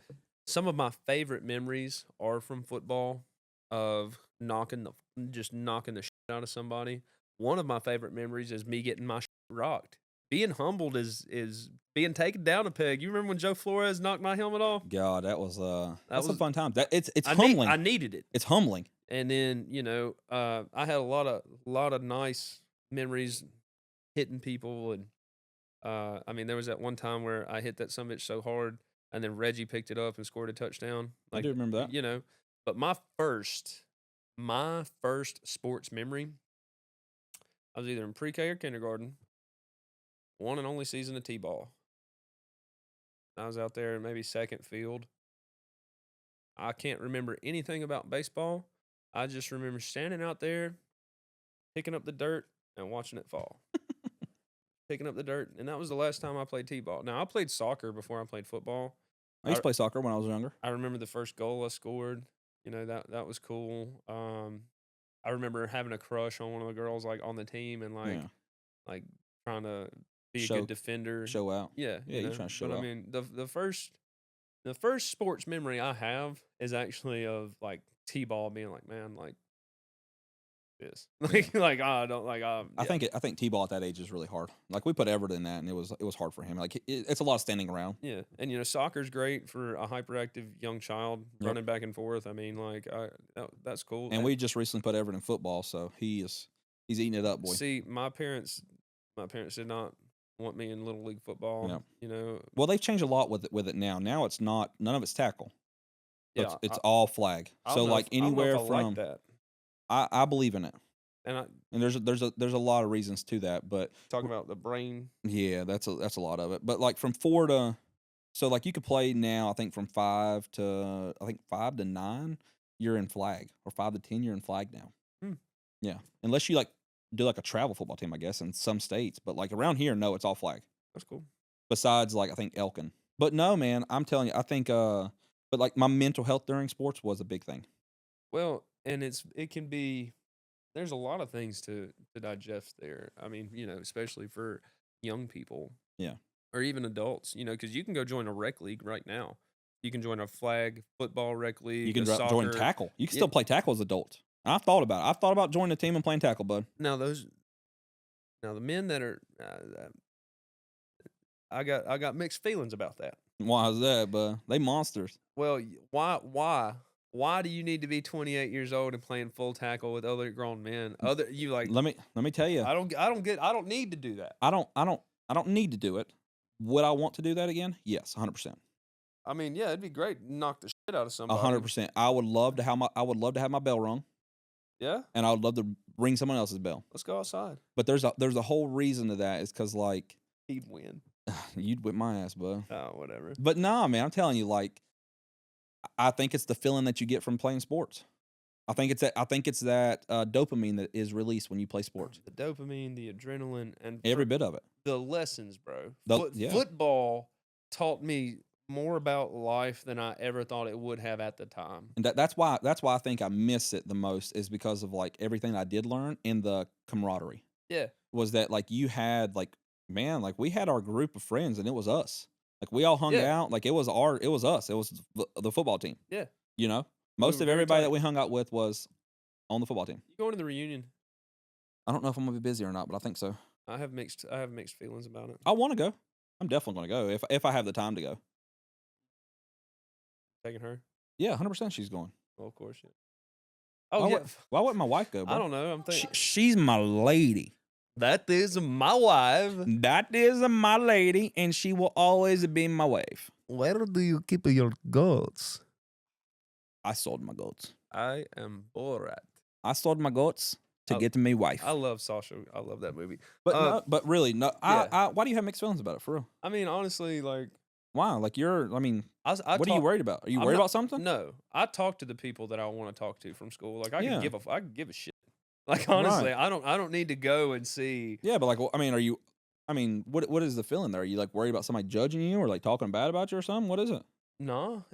some of my favorite memories are from football, of knocking the shit out of somebody. One of my favorite memories is me getting my shit rocked. Being humbled is being taken down a peg. You remember when Joe Flores knocked my helmet off? God, that was that's a was- fun time. It's humbling. I needed it. It's humbling. And then I had a lot of nice memories hitting people, and I mean there was that one time where I hit that summit so hard, and then Reggie picked it up and scored a touchdown. I do remember that. But my first sports memory, I was either in pre-K or kindergarten, one and only season of T-ball. I was out there maybe second field. I can't remember anything about baseball. I just remember standing out there, picking up the dirt and watching it fall. Picking up the dirt, and that was the last time I played T-ball. Now, I played soccer before I played football. I used to play soccer when I was younger. I remember the first goal I scored. That was cool. I remember having a crush on one of the girls like on the team, and like trying to be a good defender. Show out. Yeah, Yeah, you're trying to show But out. I mean, the first The first sports memory I have is actually of like T-ball being like, man, like this, like I don't like. I Yeah. think T-ball at that age is really hard. Like we put Everett in that, and it was hard for him. Like it's a lot of standing around. Yeah, and soccer's great for a hyperactive young child Yep. running back and forth. I mean, like, that's cool. And we just recently put Everett in football, so he's eating it up, boy. See, my parents did not want me in little league football. Yep. You know, Well, they've changed a lot with it now. Now it's not none of it's tackle. So yeah, it's all flag. I So don't know like if- I don't know if anywhere I from like that. I believe in it. And There's a lot of reasons to that, but talking about the brain. yeah, that's a lot of it. But like from 4 to so like you could play now, I think from 5 to 9, you're in flag, or 5 to 10 you're in flag now. Hmm. Yeah. Unless you like do like a travel football team, I guess, in some states, but like around here, no, it's all flag. That's cool. Besides like I think Elkin. But no, man, I'm telling you, I think but like my mental health during sports was a big thing. Well, and it can be. There's a lot of things to digest there. I mean, especially for young people. Yeah. Or even adults, because you can go join a rec league right now. You can join a flag football rec league. You can a join soccer. tackle. You can Yeah. still play tackle as adults. I've thought about it. I've thought about joining a team and playing tackle, bud. Now the men that are, I got mixed feelings about that. Why is that, bud? They monsters. Well, why do you need to be 28 years old and playing full tackle with other grown men? Let me tell you. I don't need to do that. I don't need to do it. Would I want to do that again? Yes, 100%. I mean, yeah, it'd be great to knock the shit out of somebody. 100%. I would love to have my bell rung, Yeah, and I would love to ring someone else's bell. let's go outside. But there's a whole reason to that. Is because like He'd win. you'd whip my ass, bud. Oh, whatever. But nah, man, I'm telling you, like I think it's the feeling that you get from playing sports. I think it's that dopamine that is released when you play sports. The dopamine, the adrenaline, and Every bit of it. the lessons, bro. Yeah. Football taught me more about life than I ever thought it would have at the time. And that's why I think I miss it the most, is because of like everything I did learn in the camaraderie. Yeah. Was that like you had like, man, like we had our group of friends and it was us. Like we all hung Yeah. out. Like it was us. It was the football team. Yeah. You know, most were of very everybody tight. that we hung out with was on the football team. You going to the reunion? I don't know if I'm gonna be busy or not, but I think so. I have mixed feelings about it. I want to go. I'm definitely gonna go if I have the time to go. Taking her? Yeah, 100% she's going. Well, of course. Yeah. Oh yeah. Why wouldn't my wife go, bro? I don't know. I'm thinking She's my lady. that is my wife. That is my lady, and she will always be my wife. Where do you keep your goats? I sold my goats. I am Borat. I sold my goats to Oh, get me wife. I love Sasha. I love that movie. But really, no. yeah. Why do you have mixed feelings about it, for real? I mean, honestly, like Why? Like I mean, I what are you worried about? Are you I'm worried not- about something? No, I talk to the people that I want to talk to from school. Like I Yeah. can give a shit. Like honestly, I don't need to go and see. Yeah, but like, I mean, what is the feeling there? Are you like worried about somebody judging you or like talking bad about you or something? What is it? No,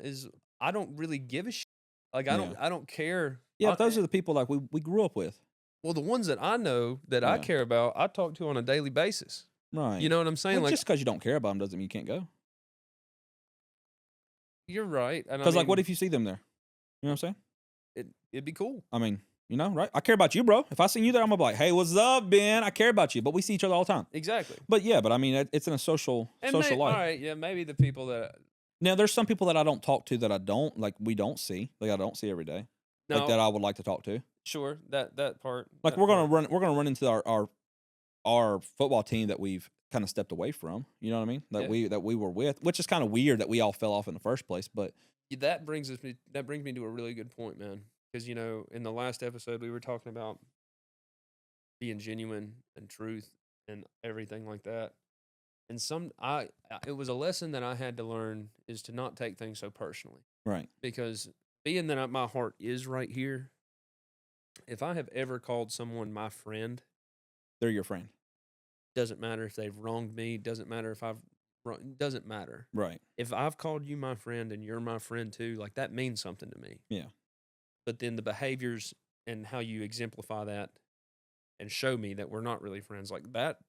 I don't really give a shit. Like I don't care. Yeah, but those are the people like we grew up with. Well, the ones that I know that I Yeah. care about, I talk to on a daily basis. Right. You know what I'm saying? Well, Like just because you don't care about them doesn't mean you can't go. you're right. Because like, what if you see them there? You know what I'm saying? it'd be cool. I mean, you know, right? I care about you, bro. If I seen you there, I'm gonna be like, hey, what's up, Ben? I care about you. But we see each other all the time. Exactly. But yeah, but I mean, it's in a social life. All right, yeah, maybe the people that Now, there's some people that I don't talk to that I don't like. We don't see, like I don't see every day, no, like that I would like to talk to. sure that part. Like that we're gonna part. run into our football team that we've kind of stepped away from. You know what I mean? That we were with, which is kind of weird that we all fell off in the first place. But That brings me to a really good point, man. Because in the last episode we were talking about being genuine and truth and everything like that. And it was a lesson that I had to learn, is to not take things so personally. right, Because being that my heart is right here, if I have ever called someone my friend, they're your friend. doesn't matter if they've wronged me, doesn't matter if doesn't matter. Right. If I've called you my friend and you're my friend too, like that means something to me. Yeah. But then the behaviors and how you exemplify that and show me that we're not really friends, like that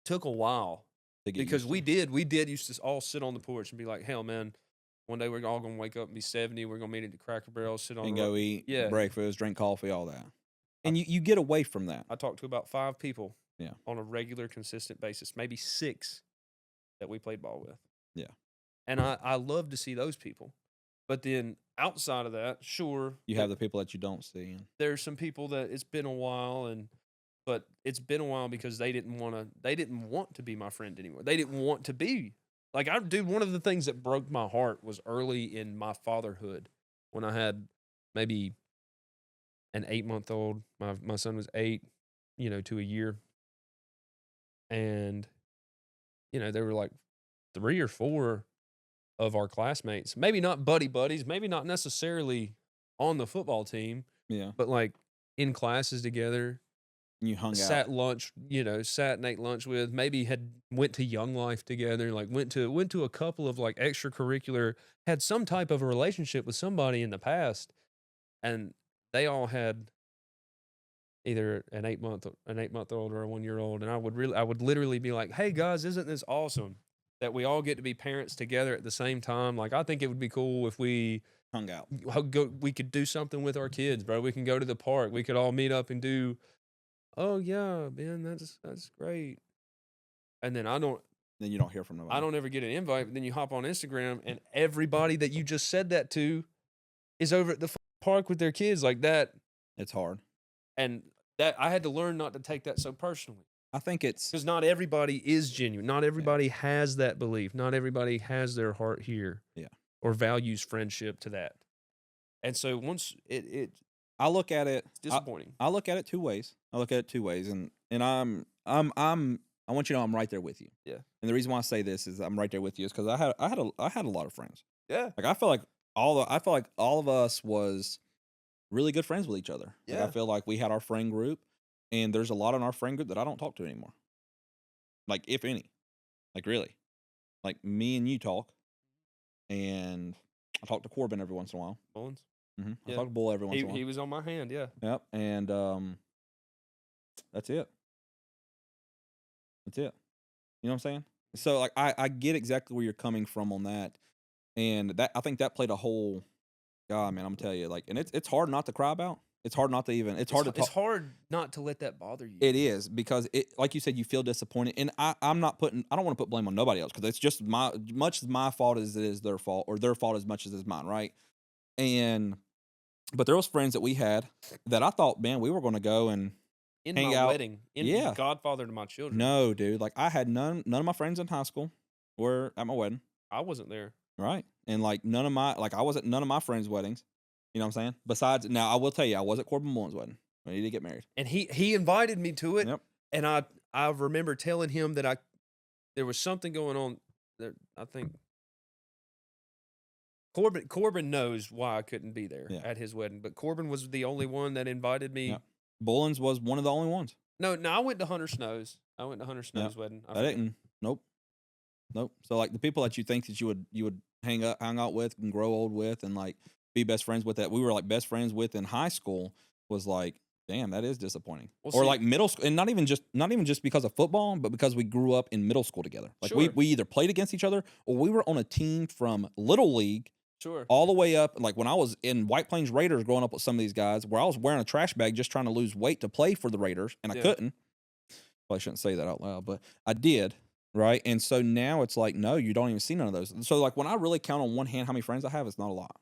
took a while. To get Because used we did used to all sit on the porch and be like, hell man, One day we're all gonna wake up and be 70. We're gonna meet at the Cracker Barrel, sit on And the go eat Yeah. breakfast, drink coffee, all that. And you get away from that. I talked to about 5 people Yeah. on a regular, consistent basis, maybe 6 that we played ball with. Yeah. And I love to see those people. But then outside of that, sure, You have the people that you don't see. And there's some people that it's been a while, but it's been a while because they didn't want to be my friend anymore. They didn't want to be like dude, one of the things that broke my heart was early in my fatherhood when I had maybe an 8-month-old. My son was 8, to a year. And, there were like 3 or 4 of our classmates, maybe not buddies, maybe not necessarily on the football team, yeah, but like in classes together, you hung sat out. lunch, sat and ate lunch with, maybe had went to Young Life together, like went to a couple of like extracurricular, had some type of a relationship with somebody in the past, and they all had either an 8-month-old or a 1-year-old, and I would literally be like, "Hey guys, isn't this awesome that we all get to be parents together at the same time? Like, I think it would be cool if we Hung out. we could do something with our kids, bro. We can go to the park. We could all meet up and do. Oh yeah, man, that's great. And then Then you don't hear from nobody. I don't ever get an invite. But then you hop on Instagram, and everybody that you just said that to is over at the park with their kids like that. It's hard. And that I had to learn not to take that so personally. I think it's Because not everybody is genuine. Not everybody has that belief. Not everybody has their heart here. Yeah. Or values friendship to that. And so once I look at it it's disappointing. I look at it 2 ways. I want you to know I'm right there with you. Yeah. And the reason why I say this is I'm right there with you is because I had a lot of friends. Yeah. Like I feel like all of us was really good friends with each other. Like Yeah. I feel like we had our friend group, and there's a lot in our friend group that I don't talk to anymore. Like if any, like really, like me and you talk, and I talk to Corbin every once in a while. Mullins. I Yeah. talk to Bull every once in a while. He was on my hand, yeah. Yep, and that's it. That's it. You know what I'm saying? So like I get exactly where you're coming from on that, and that I think that played a whole. God, man, I'm gonna tell you, like, and it's hard not to cry about. It's hard not to even. It's hard to talk. It's hard not to let that bother you. It is because it, like you said, you feel disappointed, and I'm not putting. I don't want to put blame on nobody else because it's just much as my fault as it is their fault, or their fault as much as it's mine, right? But there was friends that we had that I thought, man, we were going to go and in hang my out. wedding, Yeah. godfather to my children. No, dude, like I had none of my friends in high school were at my wedding, I wasn't there. right? And like I wasn't none of my friends' weddings. You know what I'm saying? Besides, now I will tell you, I was at Corbin Mullen's wedding when he did get married. And he invited me to it. Yep. And I remember telling him that there was something going on there. I think Corbin knows why I couldn't be there at his wedding, but Corbin was the only one that invited me. Yep. Bullen's was one of the only ones. No, I went to Hunter Snow's. Wedding. I didn't. Nope. So like the people that you think that you would hang out with and grow old with and like be best friends with that we were like best friends with in high school was like, damn, that is disappointing. Well, or see- like middle school, and not even just because of football, but because we grew up in middle school together. Like Sure. we either played against each other or we were on a team from Little League Sure. all the way up. Like when I was in White Plains Raiders growing up with some of these guys, where I was wearing a trash bag just trying to lose weight to play for the Raiders, and I Yeah. couldn't. Well, I shouldn't say that out loud, but I did. Right. And so now it's like, no, you don't even see none of those. So like when I really count on one hand how many friends I have, it's not a lot.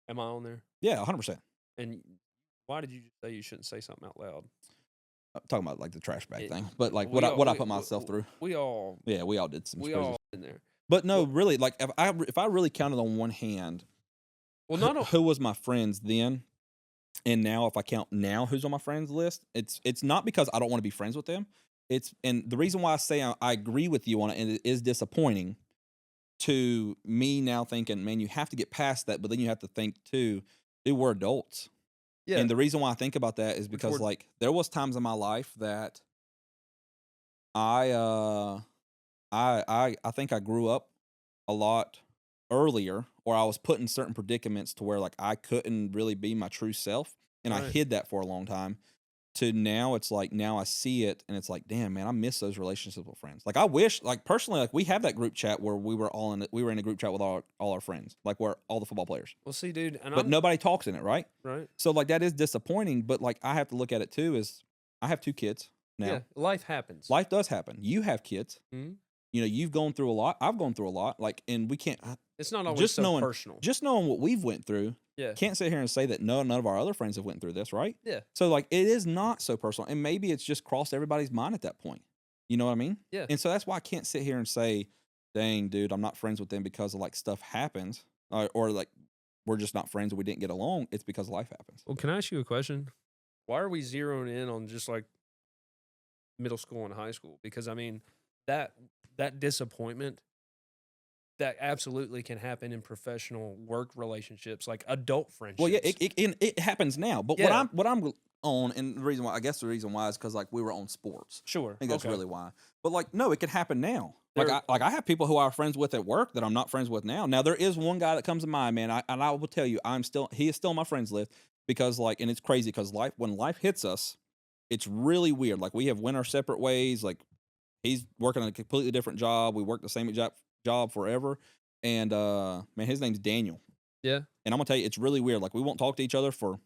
Am I on there? Yeah, 100%. And why did you say you shouldn't say something out loud? I'm talking about like the trash bag It- thing, but like we what all- I we- put myself through. We all Yeah, we all did some crazy. in there. But no, really, like if I really counted on one hand, Well, not who was my friends then, and now if I count now who's on my friends list, it's not because I don't want to be friends with them. And the reason why I say I agree with you on it, and it is disappointing to me now thinking, man, you have to get past that, but then you have to think too, dude, we're adults. Yeah. And the reason why I think about that is because we're- like there was times in my life that I think I grew up a lot earlier, or I was put in certain predicaments to where like I couldn't really be my true self, and I Right. hid that for a long time to now it's like now I see it and it's like, damn man, I miss those relationships with friends. Like I wish, like personally, like we have that group chat where we were in a group chat with all our friends, like where all the football players. Well, see, dude, and But nobody talks in it, right? right. So like that is disappointing, but like I have to look at it too is I have 2 kids now. Yeah, life happens. Life does happen. You have kids. Mhm. You know, you've gone through a lot. I've gone through a lot. Like, and we can't It's not always just so knowing personal. just knowing what we've went through. Yeah. Can't sit here and say that none of our other friends have went through this, right? Yeah. So like it is not so personal, and maybe it's just crossed everybody's mind at that point. You know what I mean? Yeah. And so that's why I can't sit here and say, "Dang, dude, I'm not friends with them because of like stuff happens, or like we're just not friends and we didn't get along." It's because life happens. Well, can I ask you a question? Why are we zeroing in on just like middle school and high school? Because I mean, that disappointment that absolutely can happen in professional work relationships, like adult friendships. Well, yeah, it happens now. But Yeah. what I'm on, and the reason why the reason why is because like we were on sports. Sure. I think that's Okay. really why. But like, no, it could happen now. There- I have people who I'm friends with at work that I'm not friends with now. Now there is one guy that comes to mind, man. I will tell you, he is still on my friends list because like, and it's crazy because when life hits us, it's really weird. Like we have went our separate ways. Like he's working a completely different job. We worked the same exact job forever. And man, his name's Daniel. Yeah. And I'm gonna tell you, it's really weird. Like we won't talk to each other for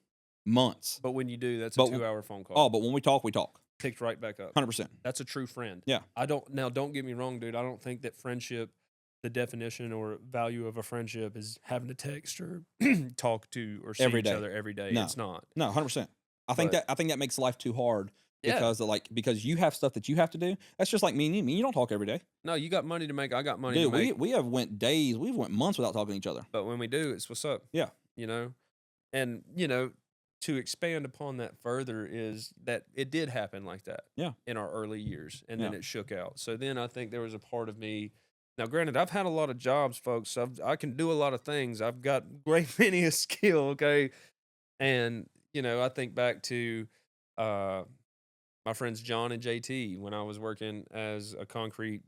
months. But when you do, that's But a 2-hour phone call. Oh, but when we talk, Picked right back up. 100%. That's a true friend. Yeah. Don't get me wrong, dude. I don't think that friendship, the definition or value of a friendship is having to text or talk to or see Every each day. other every day. No. It's not. No, 100%. I think that makes life too hard Yeah. because you have stuff that you have to do. That's just like me and you. You don't talk every day. No, you got money to make. I got money Dude, to make. we have went days, we've went months without talking to each other. But when we do, it's what's up. Yeah. You know? And, to expand upon that further is that it did happen like that. Yeah. In our early years. And then Yeah. it shook out. So then I think there was a part of me. Now, granted, I've had a lot of jobs, folks. So I can do a lot of things. I've got great many a skill, okay? And, I think back to my friends John and JT when I was working as a concrete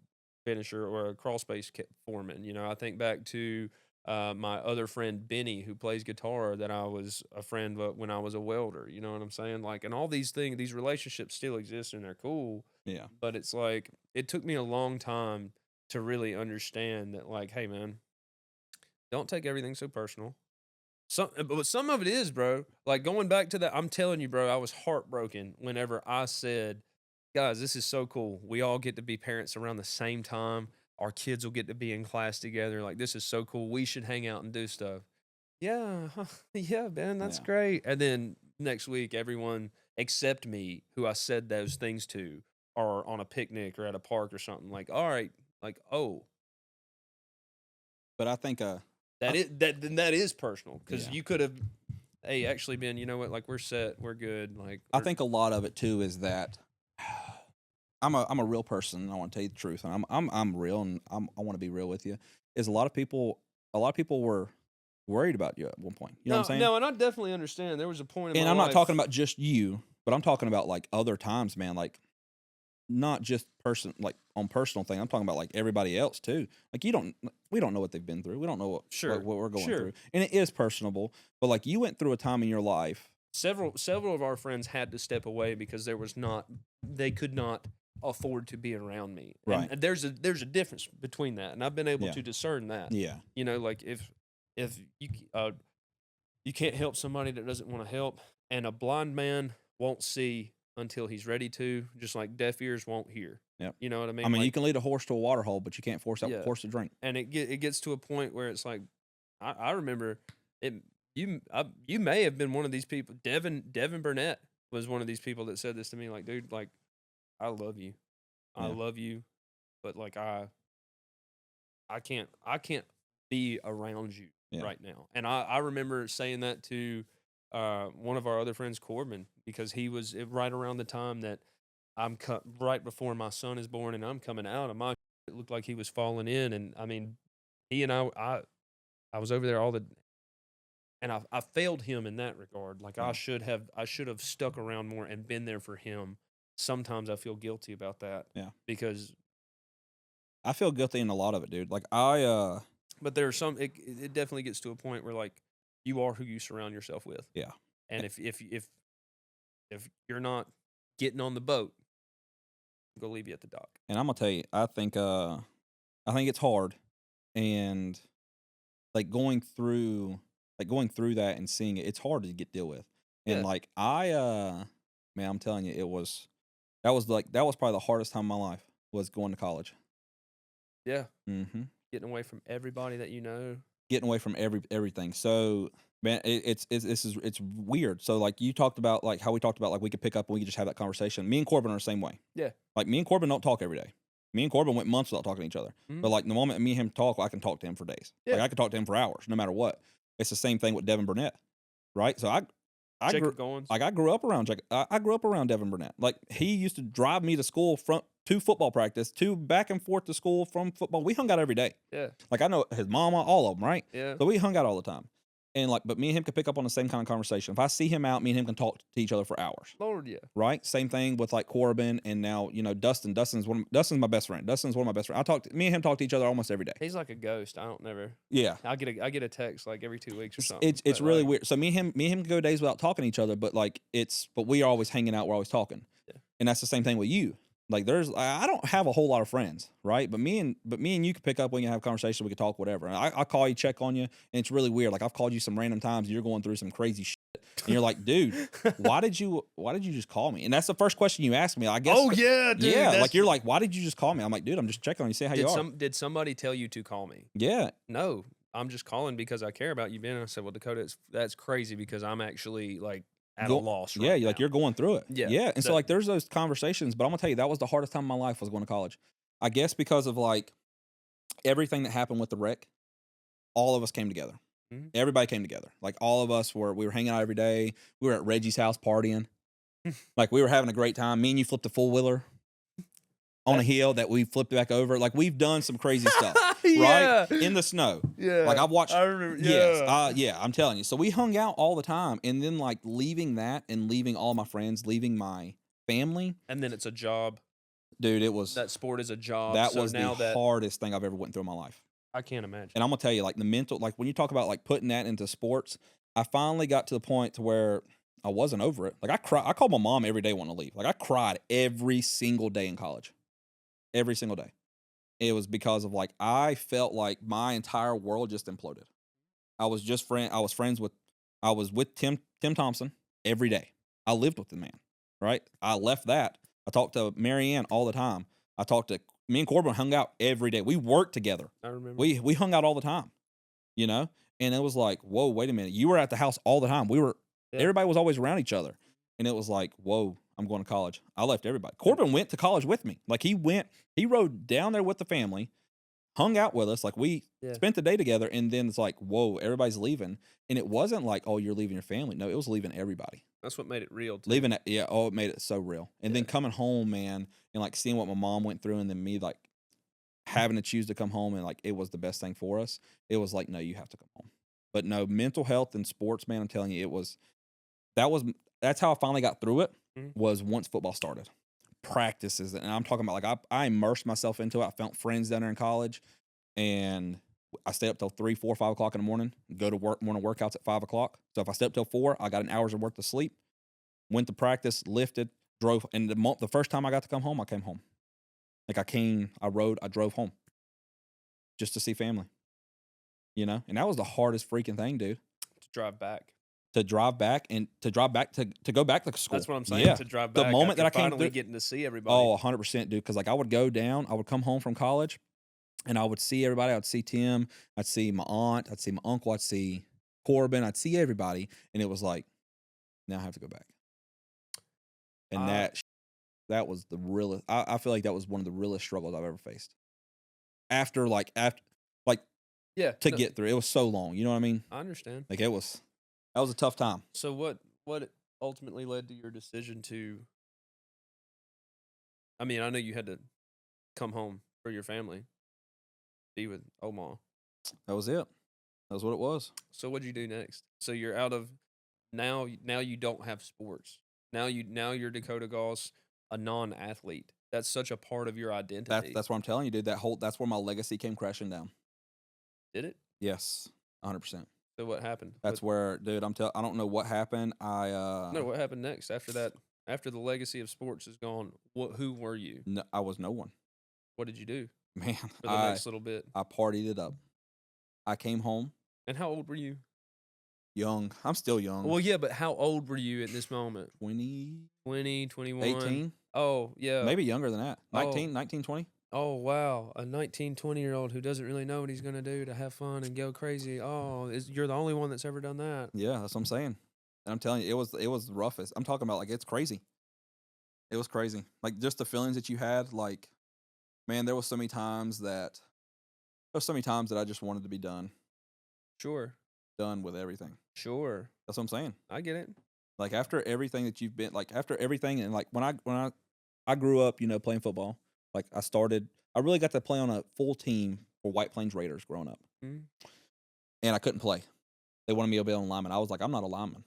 finisher or a crawl space foreman. I think back to my other friend Benny, who plays guitar, that I was a friend of when I was a welder. You know what I'm saying? Like, and all these things, these relationships still exist and they're cool. Yeah. But it's like it took me a long time to really understand that, like, hey man, don't take everything so personal. But some of it is, bro. Like going back to that, I'm telling you, bro, I was heartbroken whenever I said, guys, this is so cool. We all get to be parents around the same time. Our kids will get to be in class together. Like, this is so cool. We should hang out and do stuff. Yeah, yeah, man, that's Yeah. great. And then next week, everyone except me, who I said those things to, are on a picnic or at a park or something. Like, all right, like, oh, But I think that is personal because Yeah. you could have, hey, actually been, you know what, like we're set, we're good. Like, I think a lot of it too is that I'm a real person. I want to tell you the truth, and I'm real, and I want to be real with you. Is a lot of people were worried about you at one point. You know what I'm saying? No, and I definitely understand. There was a point in And my I'm not life- talking about just you, but I'm talking about like other times, man. Like not just on personal thing. I'm talking about like everybody else too. Like we don't know what they've been through. We don't know what we're going Sure. through, and it is personable. But like you went through a time in your life. Several of our friends had to step away because they could not afford to be around me. Right. And there's a difference between that, and I've been able Yeah. to discern that. Yeah. Like if you can't help somebody that doesn't want to help, and a blind man won't see until he's ready to, just like deaf ears won't hear. Yep. You know what I mean? I mean, Like, you can lead a horse to a water hole, but you can't force that Yeah. horse to drink. and it gets to a point where it's like, I remember it. You may have been one of these people. Devin Burnett was one of these people that said this to me. Like, dude, like, I love you, I Yeah. love you, but like I can't be around you Yeah. right now. And I remember saying that to one of our other friends, Corbin, because he was right around the time that I'm right before my son is born, and I'm coming out of my. It looked like he was falling in, and I mean, he and I was over there and I failed him in that regard. Like I should have stuck around more and been there for him. Sometimes I feel guilty about that. Yeah. Because, I feel guilty in a lot of it, dude. Like but there are some. It definitely gets to a point where like you are who you surround yourself with. Yeah. And if If you're not getting on the boat, go leave you at the dock. And I'm gonna tell you, I think it's hard, and going through that and seeing it, it's hard to deal with. And Yeah. like man, I'm telling you, that was probably the hardest time of my life was going to college. Yeah. Mm-hmm. Getting away from everybody that you know. Getting away from everything. So man, it's weird. So like you talked about like how we talked about like we could pick up and we could just have that conversation. Me and Corbin are the same way. Yeah. Like me and Corbin don't talk every day. Me and Corbin went months without talking to each other. Mhm. But like the moment me and him talk, I can talk to him for days. Like Yeah. I can talk to him for hours, no matter what. It's the same thing with Devin Burnett, right? So I Jacob grew, Goins. like I grew up around I grew up around Devin Burnett. Like he used to drive me to school to football practice, to back and forth to school from football. We hung out every day. Yeah. Like I know his mama, all of them, right? Yeah. So we hung out all the time. And like, but me and him could pick up on the same kind of conversation. If I see him out, me and him can talk to each other for hours. Lord, yeah. Right? Same thing with like Corbin and now, Dustin. Dustin's my best friend. Dustin's one of my best friends. Me and him talk to each other almost every day. He's like a ghost. I don't never. Yeah. I get a text like every 2 weeks or something. It's but, really like, weird. So me and him can go days without talking to each other, but we are always hanging out, we're always talking. Yeah. And that's the same thing with you. Like I don't have a whole lot of friends, right? But me and you can pick up, we can have a conversation, we can talk, whatever. And I call you, check on you, and it's really weird. Like I've called you some random times, and you're going through some crazy shit, and you're like, dude, why did you just call me? And that's the first question you asked me. I guess. Oh yeah, dude. Yeah, like you're like, why did you just call me? I'm like, dude, I'm just checking on you, see how you are. Did somebody tell you to call me? Yeah. No, I'm just calling because I care about you, Ben. And I said, well, Dakota, that's crazy because I'm actually like at a loss. Right now. Like you're going through it. Yeah. Yeah. And so like there's those conversations, but I'm gonna tell you that was the hardest time of my life was going to college. I guess because of like everything that happened with the wreck, all of us came together. Mhm. Everybody came together. Like all of us we were hanging out every day. We were at Reggie's house partying. Like we were having a great time. Me and you flipped a full wheeler on a hill that we flipped back over. Like we've done some crazy stuff. Yeah. Right? In the snow. Yeah. Like I've watched. I remember. Yeah. Yes. Yeah, I'm telling you. So we hung out all the time, and then like leaving that and leaving all my friends, leaving my family. And then it's a job. Dude, it was That sport is a job. that so was now the hardest thing I've ever went through in my life. I can't imagine. And I'm gonna tell you, like the mental, like when you talk about like putting that into sports, I finally got to the point to where I wasn't over it. Like I called my mom every day wanting to leave. Like I cried every single day in college. Every single day. It was because of like I felt like my entire world just imploded. I was with Tim Thompson every day. I lived with the man, right? I left that. I talked to Marianne all the time. Me and Corbin hung out every day. We worked together. I remember. We hung out all the time, and it was like, whoa, wait a minute. You were at the house all the time. Yeah. Everybody was always around each other. And it was like, whoa, I'm going to college. I left everybody. Corbin went to college with me. Like he rode down there with the family, hung out with us. Like we spent the day together. And then it's like, whoa, everybody's leaving. And it wasn't like, oh, you're leaving your family. No, it was leaving everybody. That's what made it real. Too. Leaving it. Yeah. Oh, it made it so real. And then coming home, man, and like seeing what my mom went through and then me like having to choose to come home and like it was the best thing for us. It was like, no, you have to come home. But no, mental health and sports, man, I'm telling you, that's how I finally got through it. Was once football started, practices, and I'm talking about like I immersed myself into it. I found friends down there in college, and I stayed up till 3, 4, 5 o'clock in the morning. Go to work, morning workouts at 5 o'clock. So if I stayed up till 4, I got an hour's worth of sleep. Went to practice, lifted, drove, and the first time I got to come home, I came home. Like I rode, I drove home, just to see family. And that was the hardest freaking thing, dude. To drive back. To drive back to go back to school. That's what I'm saying. Yeah. To drive back. The moment that I came finally through, getting to see everybody. Oh, 100%, dude. Because like I would go down, I would come home from college, and I would see everybody. I'd see Tim, I'd see my aunt, I'd see my uncle, I'd see Corbin, I'd see everybody, and it was like, now I have to go back. And that was the realest. I feel like that was one of the realest struggles I've ever faced. After get through, it was so long. You know what I mean? I understand. Like that was a tough time. So what ultimately led to your decision to? I mean, I know you had to come home for your family, be with Omar. That was it. That was what it was. So what'd you do next? So you're out of now. Now you don't have sports. Now you're Dakota Goss, a non-athlete. That's such a part of your identity. That's what I'm telling you, dude. That's where my legacy came crashing down. Did it? Yes, 100%. So what happened? That's where, dude. I don't know what happened. No, what happened next after that? After the legacy of sports is gone, who were you? No, I was no one, What did you do man. for the next little bit? I partied it up. I came home And how old were you? young. I'm still young. Well, yeah, but how old were you at this moment? 20, 20, 21? 18, Oh, yeah. maybe younger than that. 19, Oh. 19, 20. Oh, wow. A 19, 20-year-old who doesn't really know what he's going to do to have fun and go crazy. Oh, you're the only one that's ever done that. Yeah, that's what I'm saying. And I'm telling you, it was the roughest. I'm talking about like it's crazy. It was crazy. Like just the feelings that you had. Like, man, there was so many times that I just wanted to be done with everything. Sure. That's what I'm saying. I get it. Like after everything that you've been, like after everything, and like when I grew up, playing football. Like I really got to play on a full team for White Plains Raiders growing up, Mhm. and I couldn't play. They wanted me to be on lineman. I was like, I'm not a lineman.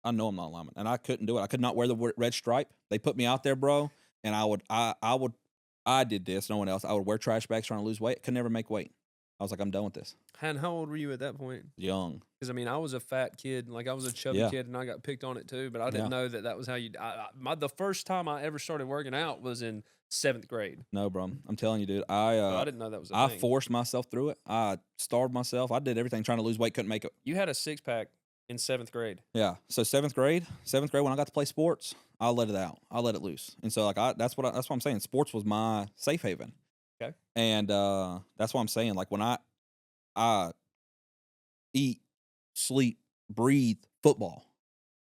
I know I'm not a lineman, and I couldn't do it. I could not wear the red stripe. They put me out there, bro, and I did this. No one else. I would wear trash bags trying to lose weight. Could never make weight. I was like, I'm done with this. And how old were you at that point? Young. Because, I mean, I was a fat kid. Like, I was a chubby Yeah. kid, and I got picked on it, too. But I didn't know that was how you the first time I ever started working out was in 7th grade. No, bro. I'm telling you, dude. So I didn't know that was a I thing. forced myself through it. I starved myself. I did everything trying to lose weight. Couldn't make it. You had a six-pack in 7th grade. Yeah. So 7th grade, when I got to play sports, I let it out. I let it loose. And so like that's what I'm saying. Sports was my safe haven. Okay. And that's what I'm saying. Like when I eat, sleep, breathe football,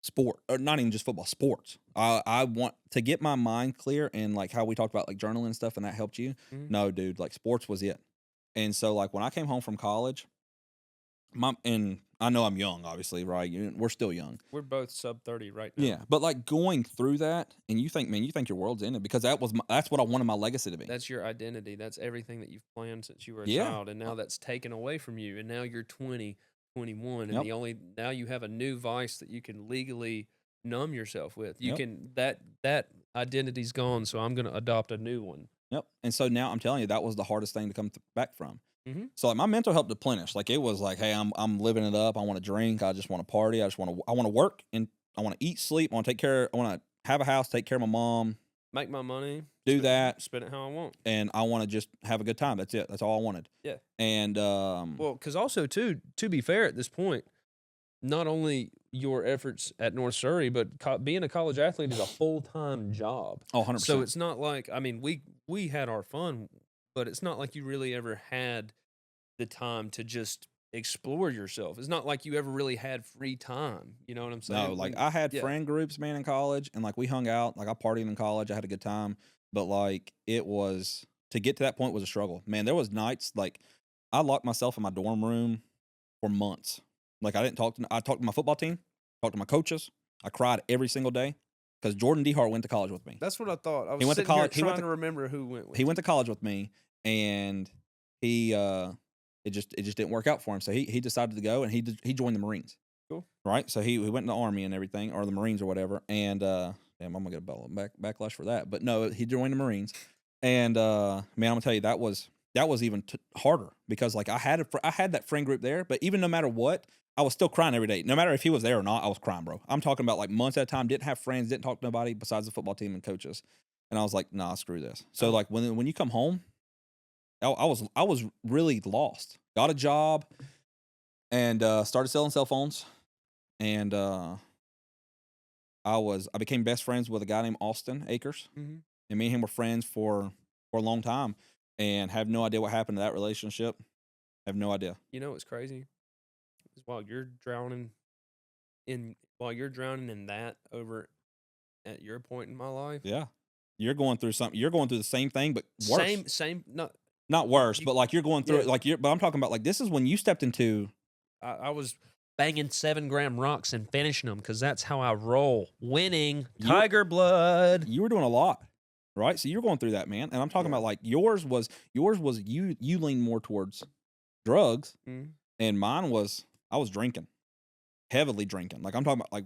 sport, or not even just football, sports. I want to get my mind clear, and like how we talked about like journaling and stuff, and that helped you. Mhm. No, dude, like sports was it. And so like when I came home from college, and I know I'm young, obviously, right? We're still young. We're both sub-30 right now. Yeah, but like going through that, and you think your world's ended because that's what I wanted my legacy to be. That's your identity. That's everything that you've planned since you were a Yeah. child, and now that's taken away from you. And now you're 20, 21, Yep. and now you have a new vice that you can legally numb yourself with. You Yep. can that identity's gone, so I'm going to adopt a new one. Yep. And so now I'm telling you, that was the hardest thing to come back from. Mhm. So like my mental health deplenished. Like it was like, hey, I'm living it up. I want to drink. I just want to party. I want to work, and I want to eat, sleep. I want to have a house, take care of my mom, Make my money, do that, spend it how I want. and I want to just have a good time. That's it. That's all I wanted. Yeah. And Well, because also too, to be fair, at this point, not only your efforts at North Surrey, but being a college athlete is a full-time job. 100%. So it's not like, I mean, we had our fun, but it's not like you really ever had the time to just explore yourself. It's not like you ever really had free time. You know what I'm saying? No, like I had yeah. friend groups, man, in college, and like we hung out. Like I partied in college. I had a good time, but like it was to get to that point was a struggle. Man, there was nights like I locked myself in my dorm room for months. Like I talked to my football team, talked to my coaches. I cried every single day because Jordan DeHart went to college with me. That's what I thought. I was He went to sitting here college- he went trying to- to remember who went with He you. went to college with me, and he it just didn't work out for him. So he decided to go, and he joined the Marines. Cool. Right. So he went in the Army and everything, or the Marines or whatever. And damn, I'm gonna get a backlash for that. But no, he joined the Marines. And man, I'm gonna tell you that was even harder because like I had that friend group there, but even no matter what, I was still crying every day. No matter if he was there or not, I was crying, bro. I'm talking about like months at a time. Didn't have friends. Didn't talk to nobody besides the football team and coaches. And I was like, nah, screw this. So like when you come home, I was really lost. Got a job and started selling cell phones, and I became best friends with a guy named Austin Akers, Mhm. and me and him were friends for a long time, and have no idea what happened to that relationship. Have no idea. You know what's crazy? Is while you're drowning in that over at your point in my life. Yeah, you're going through something. You're going through the same thing, but worse. Same. No, Not worse, but like you're going through Yeah. it. Like but I'm talking about like this is when you stepped into. I was banging 7-gram rocks and finishing them because that's how I roll. Winning, You- tiger blood. You were doing a lot, right? So you're going through that, man. And I'm talking Yeah. about like yours was you lean more towards drugs, Mhm. and mine was I was drinking, heavily drinking. Like I'm talking about like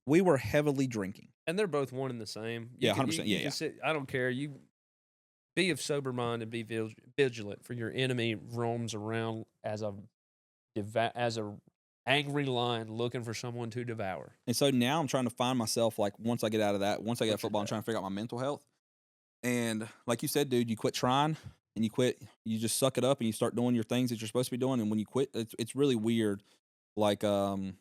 we were heavily drinking. And they're both one and the same. Yeah, 100%, yeah. I don't care. You be of sober mind and be vigilant, for your enemy roams around as a angry lion looking for someone to devour. And so now I'm trying to find myself, like, once I get out of that, once I get out of What's your football, I'm dad? trying to figure out my mental health. And like you said, dude, you quit trying and you just suck it up and you start doing your things that you're supposed to be doing. And when you quit, it's really weird. Like, You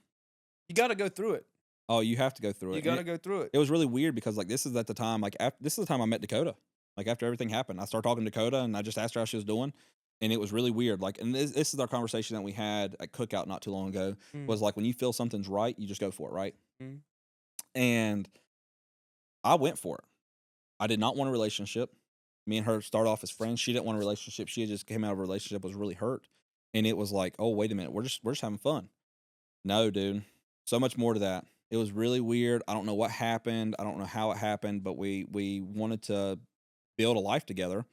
got to go through it. oh, you have to go through it. You And got to go through it. it was really weird because, like, this is at the time, like, this is the time I met Dakota. Like, after everything happened, I started talking to Dakota and I just asked her how she was doing. And it was really weird. Like, and this is our conversation that we had at Cookout not too long ago. Was like, when you feel something's right, you just go for it, right? Mm. And I went for it. I did not want a relationship. Me and her started off as friends. She didn't want a relationship. She had just came out of a relationship, was really hurt. And it was like, oh, wait a minute, we're just having fun. No, dude. So much more to that. It was really weird. I don't know what happened. I don't know how it happened, but we wanted to build a life together.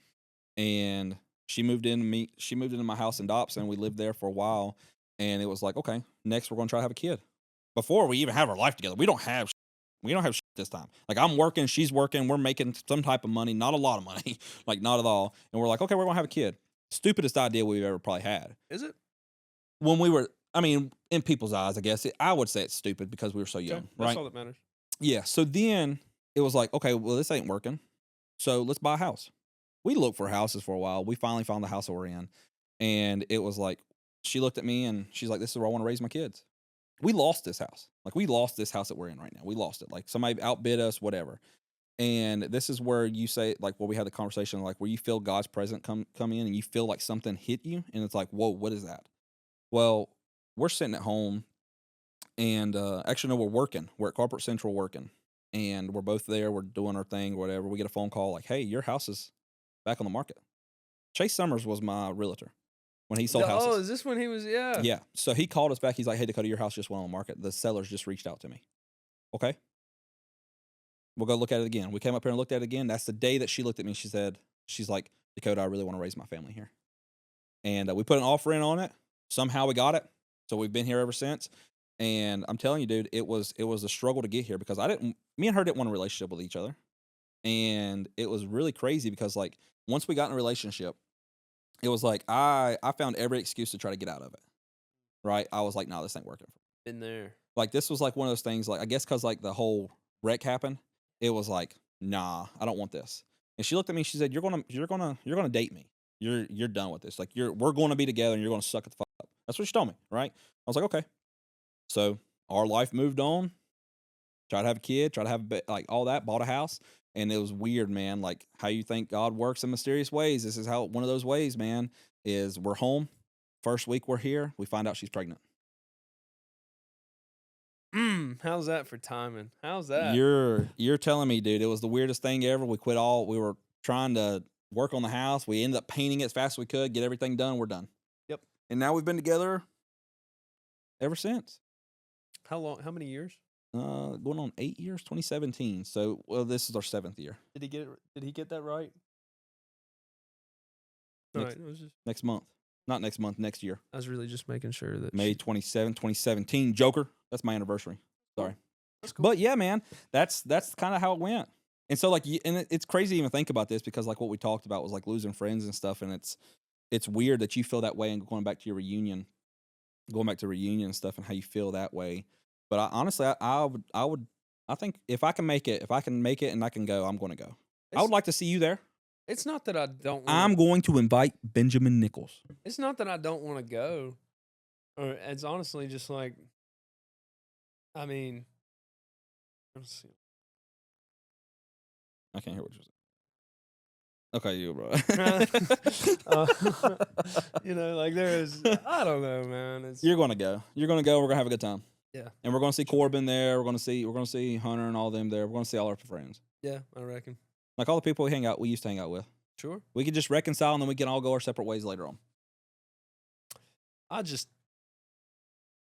And she moved into my house in Dobson. We lived there for a while. And it was like, okay, next we're gonna try to have a kid. Before we even have our life together, we don't have shit this time. Like, I'm working, she's working, we're making some type of money, not a lot of money, like not at all. And we're like, okay, we're gonna have a kid. Stupidest idea we've ever probably had. Is it? When we were, I mean, in people's eyes, I guess I would say it's stupid because we were so young, Okay, that's right? all that matters. Yeah. So then it was like, okay, well, this ain't working. So let's buy a house. We looked for houses for a while. We finally found the house that we're in. And it was like, she looked at me and she's like, this is where I want to raise my kids. We lost this house. Like, we lost this house that we're in right now. We lost it. Like, somebody outbid us, whatever. And this is where you say, like, where we had the conversation, like, where you feel God's presence come in and you feel like something hit you. And it's like, whoa, what is that? Well, we're sitting at home and actually, no, we're working. We're at Corporate Central working. And we're both there. We're doing our thing, whatever. We get a phone call like, hey, your house is back on the market. Chase Summers was my realtor when he sold houses. Oh, is this when he was? Yeah. Yeah. So he called us back. He's like, hey, Dakota, your house just went on the market. The sellers just reached out to me. Okay. We'll go look at it again. We came up here and looked at it again. That's the day that she looked at me. She's like, Dakota, I really want to raise my family here. And we put an offer in on it. Somehow we got it. So we've been here ever since. And I'm telling you, dude, it was a struggle to get here because me and her didn't want a relationship with each other. And it was really crazy because, like, once we got in a relationship, it was like I found every excuse to try to get out of it. Right? I was like, no, this ain't working. Been there. Like, this was like one of those things, like, I guess because, like, the whole wreck happened, it was like, nah, I don't want this. And she looked at me, she said, you're gonna date me. You're done with this. Like, we're gonna be together and you're gonna suck it the fuck up. That's what she told me, right? I was like, okay. So our life moved on. Tried to have a kid, tried to have like all that, bought a house. And it was weird, man. Like, how you think God works in mysterious ways. This is how one of those ways, man, is we're home. First week we're here, we find out she's pregnant. How's that for timing? How's that? You're telling me, dude, it was the weirdest thing ever. We were trying to work on the house. We ended up painting it as fast as we could, get everything done. We're done. Yep. And now we've been together ever since. How long? How many years? Going on 8 years, 2017. So, well, this is our 7th year. Did he get that right? Next- All right. Next month. Not next month, next year. I was really just making sure that May 27, 2017. Joker. That's my anniversary. Sorry. That's cool. But yeah, man, that's kind of how it went. And so, like, it's crazy to even think about this because, like, what we talked about was like losing friends and stuff. And it's weird that you feel that way and going back to reunion and stuff and how you feel that way. But honestly, I think if I can make it and I can go, I'm going to go. I would like to see you there. It's not that I don't. I'm going to invite Benjamin Nichols. It's not that I don't want to go, or it's honestly just like, I mean, let's see. I can't hear what you're saying. Okay, you, bro. Like there is, I don't know, man. You're going to go. You're going to go. We're going to have a good time. Yeah. And we're going to see Corbin there. We're going to see Hunter and all them there. We're going to see all our friends. Yeah, I reckon. Like all the people we used to hang out with. Sure. We could just reconcile and then we can all go our separate ways later on.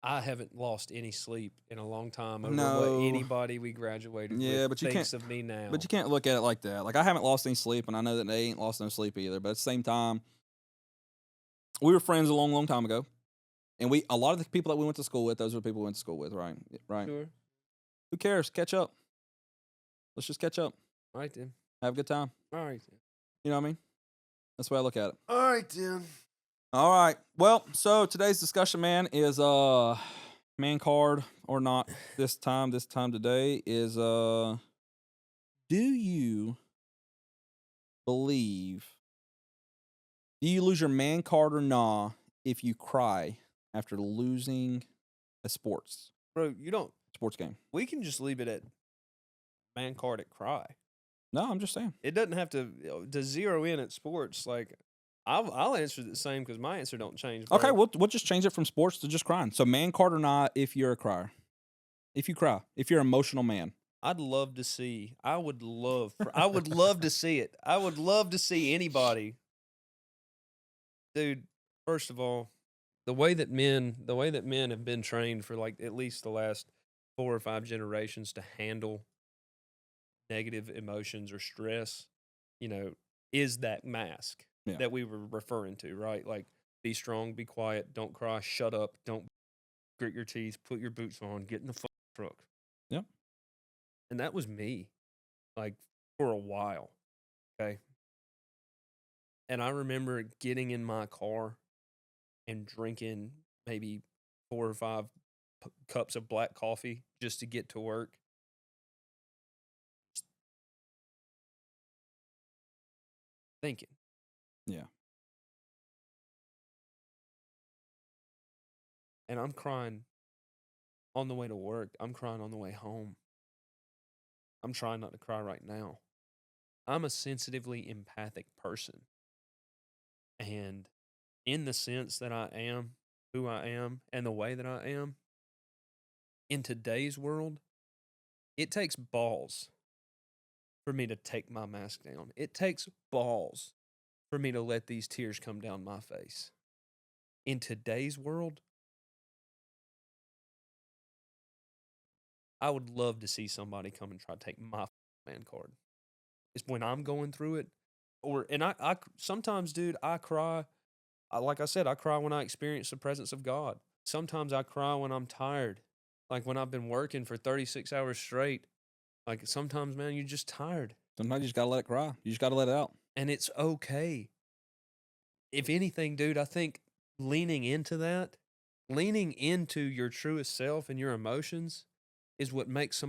I haven't lost any sleep in a long time over No. what anybody we graduated Yeah, with but you thinks can't- of me now. But you can't look at it like that. Like, I haven't lost any sleep, and I know that they ain't lost no sleep either. But at the same time, we were friends a long, long time ago. And a lot of the people that we went to school with, those are the people we went to school with, right? Right. Sure. Who cares? Catch up. Let's just catch up. All right, then. Have a good time. All right, then. You know what I mean? That's the way I look at it. All right, then. All right. Well, so today's discussion, man, is man card or not this time today is do you believe do you lose your man card or nah if you cry after losing a sports Bro, you don't. game? We can just leave it at man card at cry. No, I'm just saying. It doesn't have to zero in at sports. Like, I'll answer the same because my answer don't change. Okay, bro. we'll just change it from sports to just crying. So man card or not if you're a crier. If you cry, if you're an emotional man. I'd love to see. I would love to see it. I would love to see anybody. Dude, first of all, the way that men have been trained for like at least the last 4 or 5 generations to handle negative emotions or stress, is that mask Yeah. that we were referring to, right? Like, be strong, be quiet, don't cry, shut up, don't grit your teeth, put your boots on, get in the truck. Yep. And that was me, like, for a while. Okay. And I remember getting in my car and drinking maybe 4 or 5 cups of black coffee just to get to work. Thinking. Yeah. And I'm crying on the way to work. I'm crying on the way home. I'm trying not to cry right now. I'm a sensitively empathic person. And in the sense that I am who I am and the way that I am, in today's world, it takes balls for me to take my mask down. It takes balls for me to let these tears come down my face. In today's world, I would love to see somebody come and try to take my man card. It's when I'm going through it, and I sometimes, dude, I cry. Like I said, I cry when I experience the presence of God. Sometimes I cry when I'm tired, like when I've been working for 36 hours straight. Like, sometimes, man, you're just tired, Sometimes you just gotta let it cry. You just gotta let it out. and it's okay. If anything, dude, I think leaning into your truest self and your emotions is what makes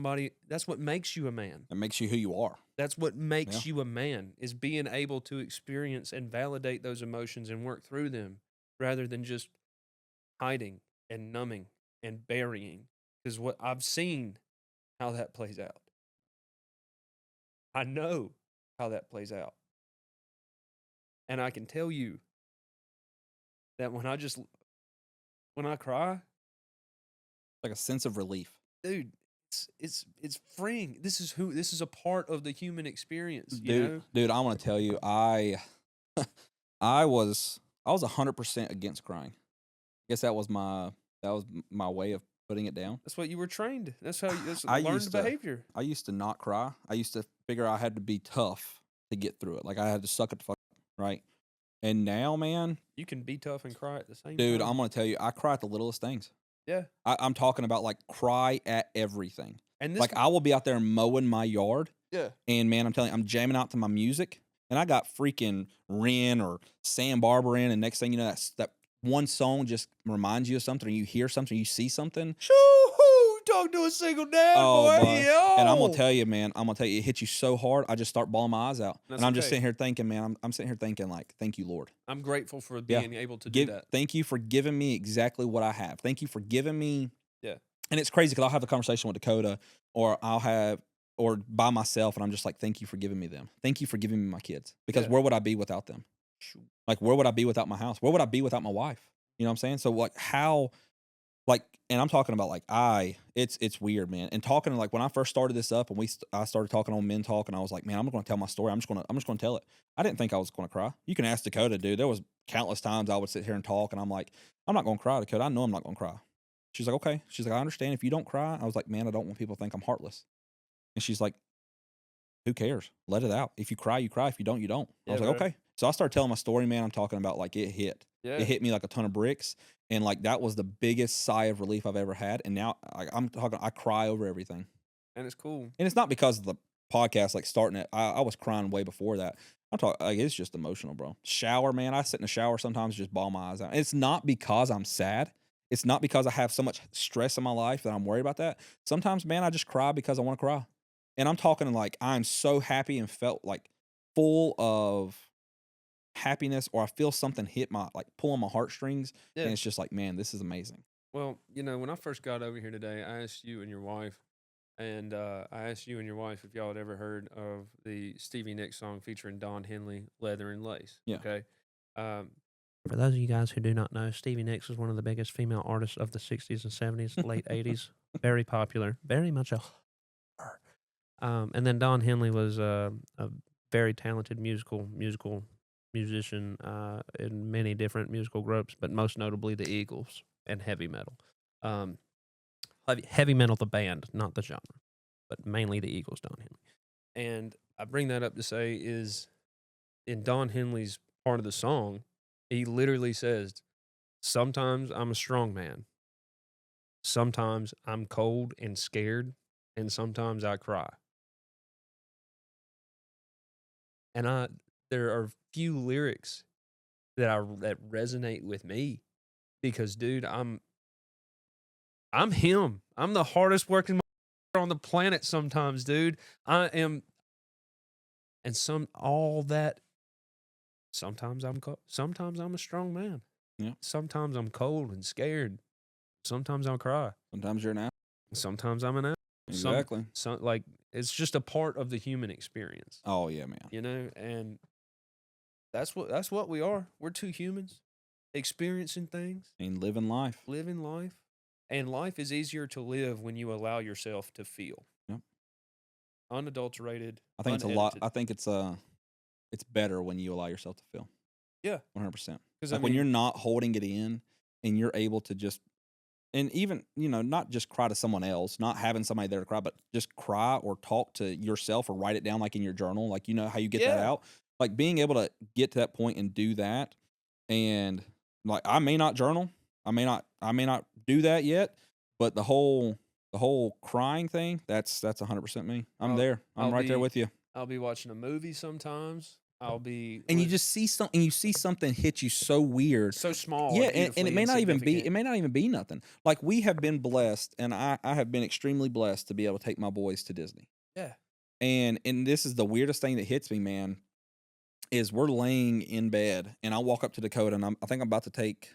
that's what makes you a man. It makes you who you are. That's what makes you a man, is being able to experience and validate those emotions and work through them rather than just hiding and numbing and burying. Because what I've seen how that plays out. I know how that plays out. And I can tell you that when I cry, Like a sense of relief. dude, it's freeing. This is a part of the human experience, Dude, I want to tell you, I was 100% against crying. I guess that was my way of putting it down. That's what you were trained. That's I learned used to- behavior. I used to not cry. I used to figure I had to be tough to get through it. Like I had to suck it the fuck up, right? And now, man, You can be tough and cry at the same dude, time. I'm gonna tell you, I cry at the littlest things. Yeah. I'm talking about like cry at everything. And this Like I will be out there mowing my yard, yeah. and man, I'm telling you, I'm jamming out to my music, and I got freaking Ren or Sam Barber in, and next thing you know, that one song just reminds you of something, or you hear something, you see something. Shoo-hoo, talk to a single dad, boy. boy. Yo. And I'm gonna tell you, man, it hits you so hard, I just start bawling my eyes out. That's and I'm just okay. sitting here thinking, man, I'm sitting here thinking like, thank you, Lord. I'm grateful for being able to do that. Thank you for giving me exactly what I have. Thank you for giving me. Yeah. And it's crazy because I'll have a conversation with Dakota, or or by myself, and I'm just like, thank you for giving me them. Thank you for giving me my kids. Because where would I be without them? Like, where would I be without my house? Where would I be without my wife? You know what I'm saying? So like how, like, and I'm talking about like it's weird, man. And talking like when I first started this up, and I started talking on Mentalk, and I was like, man, I'm going to tell my story. I'm just going to tell it. I didn't think I was going to cry. You can ask Dakota, dude. There was countless times I would sit here and talk, and I'm like, I'm not going to cry, Dakota. I know I'm not going to cry. She's like, okay. She's like, I understand if you don't cry. I was like, man, I don't want people to think I'm heartless. And she's like, who cares? Let it out. If you cry, you cry. If you don't, you don't. I was like, okay. So I started telling my story, man. I'm talking about like it hit. Yeah. It hit me like a ton of bricks. And like that was the biggest sigh of relief I've ever had. And now I cry over everything. And it's cool. And it's not because of the podcast, like starting it. I was crying way before that. I'm talking like it's just emotional, bro. Shower, man. I sit in the shower sometimes, just bawl my eyes out. And it's not because I'm sad. It's not because I have so much stress in my life that I'm worried about that. Sometimes, man, I just cry because I want to cry. And I'm talking like I'm so happy and felt like full of happiness, or I feel something hit my like pulling my heartstrings, Yeah. and it's just like, man, this is amazing. Well, when I first got over here today, I asked you and your wife, if y'all had ever heard of the Stevie Nicks song featuring Don Henley, "Leather and Lace." Yeah. Okay. Um, For those of you guys who do not know, Stevie Nicks was one of the biggest female artists of the 60s and 70s, late 80s. Very popular, very much a her. And then Don Henley was a very talented musician in many different musical groups, but most notably the Eagles and heavy metal. Um, heavy metal, the band, not the genre, but mainly the Eagles, Don Henley. And I bring that up to say is in Don Henley's part of the song, he literally says, "Sometimes I'm a strong man. Sometimes I'm cold and scared, and sometimes I cry." And there are few lyrics that resonate with me because, dude, I'm him. I'm the hardest working on the planet sometimes, dude. I am, and all that. Sometimes sometimes I'm a strong man. Yeah. Sometimes I'm cold and scared. Sometimes I'll cry. Sometimes you're an ass. Sometimes I'm an ass. Exactly. Like it's just a part of the human experience, Oh yeah, man. and that's what we are. We're two humans experiencing things, And living life. living life, and life is easier to live when you allow yourself to feel. Yep. Unadulterated. I think it's a lot. unedited. I think it's better when you allow yourself to feel. Yeah, 100%. because Like when you're not holding it in, and you're able to just, and even not just cry to someone else, not having somebody there to cry, but just cry or talk to yourself or write it down like in your journal, like how you get that Yeah. out. Like being able to get to that point and do that, and like I may not journal, I may not do that yet, but the whole crying thing, that's 100% me. I'm I'll- there. I'm I'll right there be- with you. I'll be watching a movie sometimes. I'll be And you just see something, and you see something hit you so weird. so small. Yeah, and it may not even be insignificant. nothing. Like we have been blessed, and I have been extremely blessed to be able to take my boys to Disney. Yeah. And this is the weirdest thing that hits me, man, is we're laying in bed, and I walk up to Dakota, and I think I'm about to take.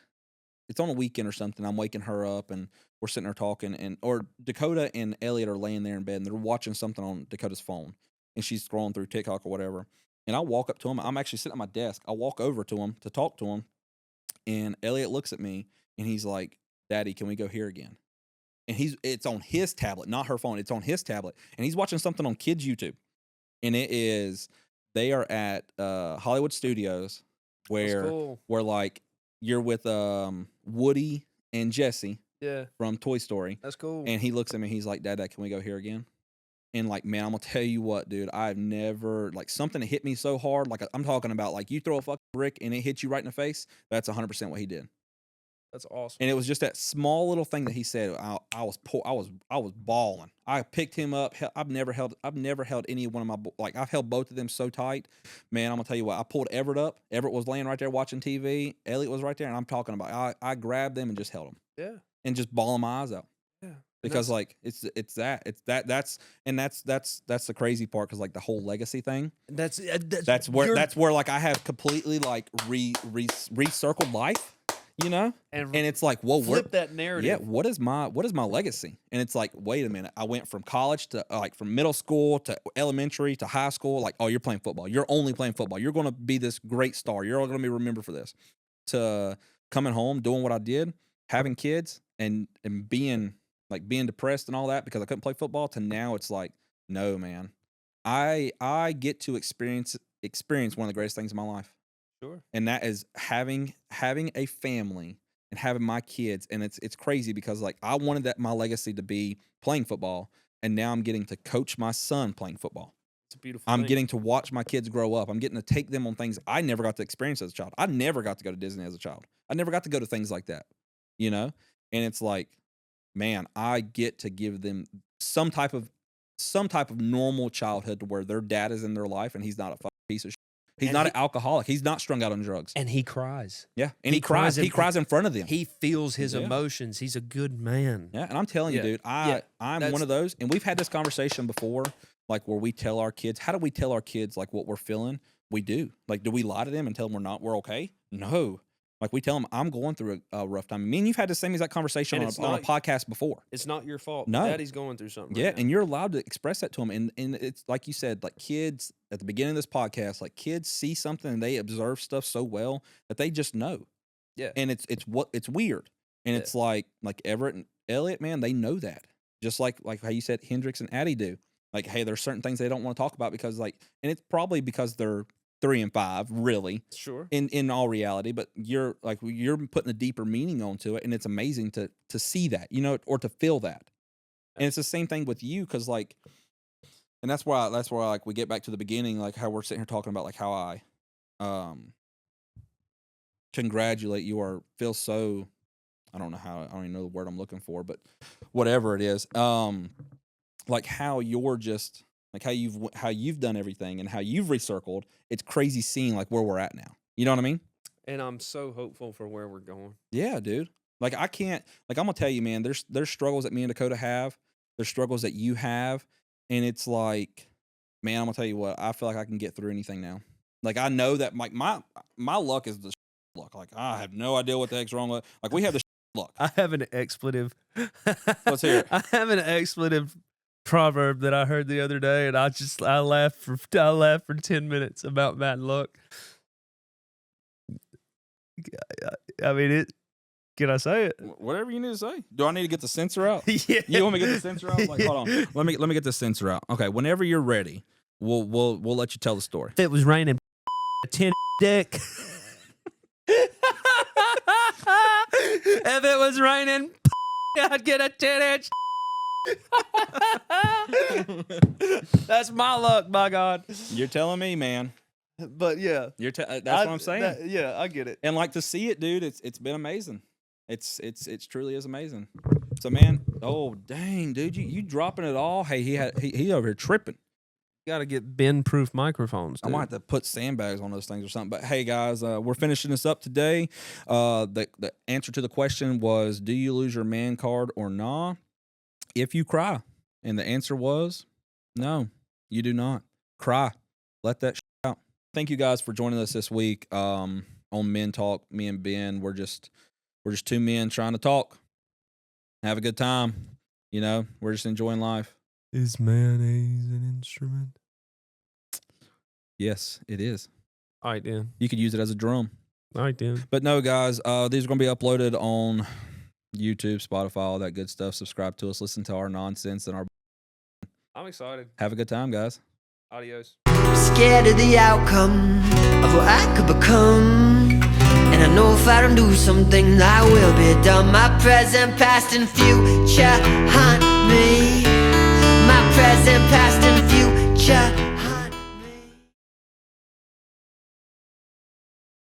It's on a weekend or something. I'm waking her up, and we're sitting there talking, or Dakota and Elliot are laying there in bed, and they're watching something on Dakota's phone, and she's scrolling through TikTok or whatever. And I walk up to him. I'm actually sitting at my desk. I walk over to him to talk to him, and Elliot looks at me, and he's like, "Daddy, can we go here again?" And it's on his tablet, not her phone. It's on his tablet, and he's watching something on kids' YouTube, and they are at Hollywood Studios, That's where cool. like you're with Woody and Jesse Yeah, from Toy Story, that's cool. and he looks at me, he's like, "Dad, can we go here again?" And like, man, I'm gonna tell you what, dude, I've never like something that hit me so hard. Like I'm talking about, like you throw a fucking brick and it hits you right in the face. That's 100% what he did. That's awesome. And it was just that small little thing that he said. I was poor. I was bawling. I picked him up. I've never held any one of my like I've held both of them so tight, man. I'm gonna tell you what. I pulled Everett up. Everett was laying right there watching TV. Elliot was right there, and I'm talking about. I grabbed them and just held them. Yeah, And just bawling my eyes out. yeah. Because like that's the crazy part, because like the whole legacy thing, that's that's where like I have completely like recircled life, and it's like, whoa, flip that narrative. yeah, what is my legacy? And it's like, wait a minute, I went from college to like from middle school to elementary to high school, like, oh, you're playing football, you're only playing football, you're going to be this great star, you're all going to be remembered for this, to coming home, doing what I did, having kids, and being depressed and all that because I couldn't play football, to now it's like, no, man, I get to experience one of the greatest things in my life. Sure. And that is having a family and having my kids. And it's crazy because like I wanted my legacy to be playing football, and now I'm getting to coach my son playing football. It's a beautiful I'm thing. getting to watch my kids grow up. I'm getting to take them on things I never got to experience as a child. I never got to go to Disney as a child. I never got to go to things like that, And it's like, man, I get to give them some type of normal childhood to where their dad is in their life and he's not a fucking piece of shit. He's And not he- an alcoholic. He's not strung out on drugs. And he cries. Yeah, and he he cries. cries in- He cries in front of them. He feels his Yeah. emotions. He's a good man. Yeah, and I'm telling you, Yeah, dude, yeah, I'm that's- one of those, and we've had this conversation before, like where we tell our kids, how do we tell our kids like what we're feeling? We do. Like, do we lie to them and tell them we're okay? No. Like we tell them, I'm going through a rough time. Me and you've had the same exact conversation And on it's a podcast before. It's not your fault. No. Daddy's going through something. Yeah, right now. and you're allowed to express that to them. And it's like you said, like kids at the beginning of this podcast, like kids see something and they observe stuff so well that they just know. Yeah. And it's weird. And Yeah. it's like Everett and Elliot, man, they know that. Just like how you said Hendrix and Addie do. Like, hey, there's certain things they don't want to talk about because and it's probably because they're 3 and 5, really. Sure. In all reality, but you're putting a deeper meaning onto it, and it's amazing to see that, or to feel that. And it's the same thing with you, because and that's why like we get back to the beginning, like how we're sitting here talking about like how I congratulate you or feel so, I don't even know the word I'm looking for, but whatever it is, like how you're just like how you've done everything and how you've recircled. It's crazy seeing like where we're at now. You know what I mean? And I'm so hopeful for where we're going. Yeah, dude. Like I can't. Like I'm gonna tell you, man. There's struggles that me and Dakota have. There's struggles that you have, and it's like, man, I'm gonna tell you what. I feel like I can get through anything now. Like I know that my luck is the luck. Like I have no idea what the heck's wrong with. Like we have the luck. I have an expletive. Let's hear it. I have an expletive proverb that I heard the other day, and I laughed for 10 minutes about bad luck. I mean it. Can I say it? Whatever you need to say. Do I need to get the censor out? Yeah. You want me to get the censor out? Like, hold on. Let me get the censor out. Okay. Whenever you're ready, we'll let you tell the story. If it was raining, a 10 dick. If it was raining, I'd get a 10-inch. That's my luck, by God. You're telling me, man. But yeah, That's what I'm saying. Yeah, I get it. And like to see it, dude, it's been amazing. It's truly is amazing. So man, oh dang, dude, you dropping it all. Hey, he over here tripping. Got to get bend-proof microphones. I might have to put sandbags on those things or something. But hey, guys, we're finishing this up today. The answer to the question was, do you lose your man card or nah? If you cry, and the answer was, no, you do not cry. Let that out. Thank you guys for joining us this week on Mentalk. Me and Ben, we're just two men trying to talk, have a good time. We're just enjoying life. Is mayonnaise an instrument? Yes, it is. All right, then. You could use it as a drum. All right, then. But no, guys, these are going to be uploaded on YouTube, Spotify, all that good stuff. Subscribe to us. Listen to our nonsense and our. I'm excited. Have a good time, guys. Adios. Scared of the outcome of what I could become. And I know if I don't do something, I will be done. My present, past, and future haunt me. My present, past,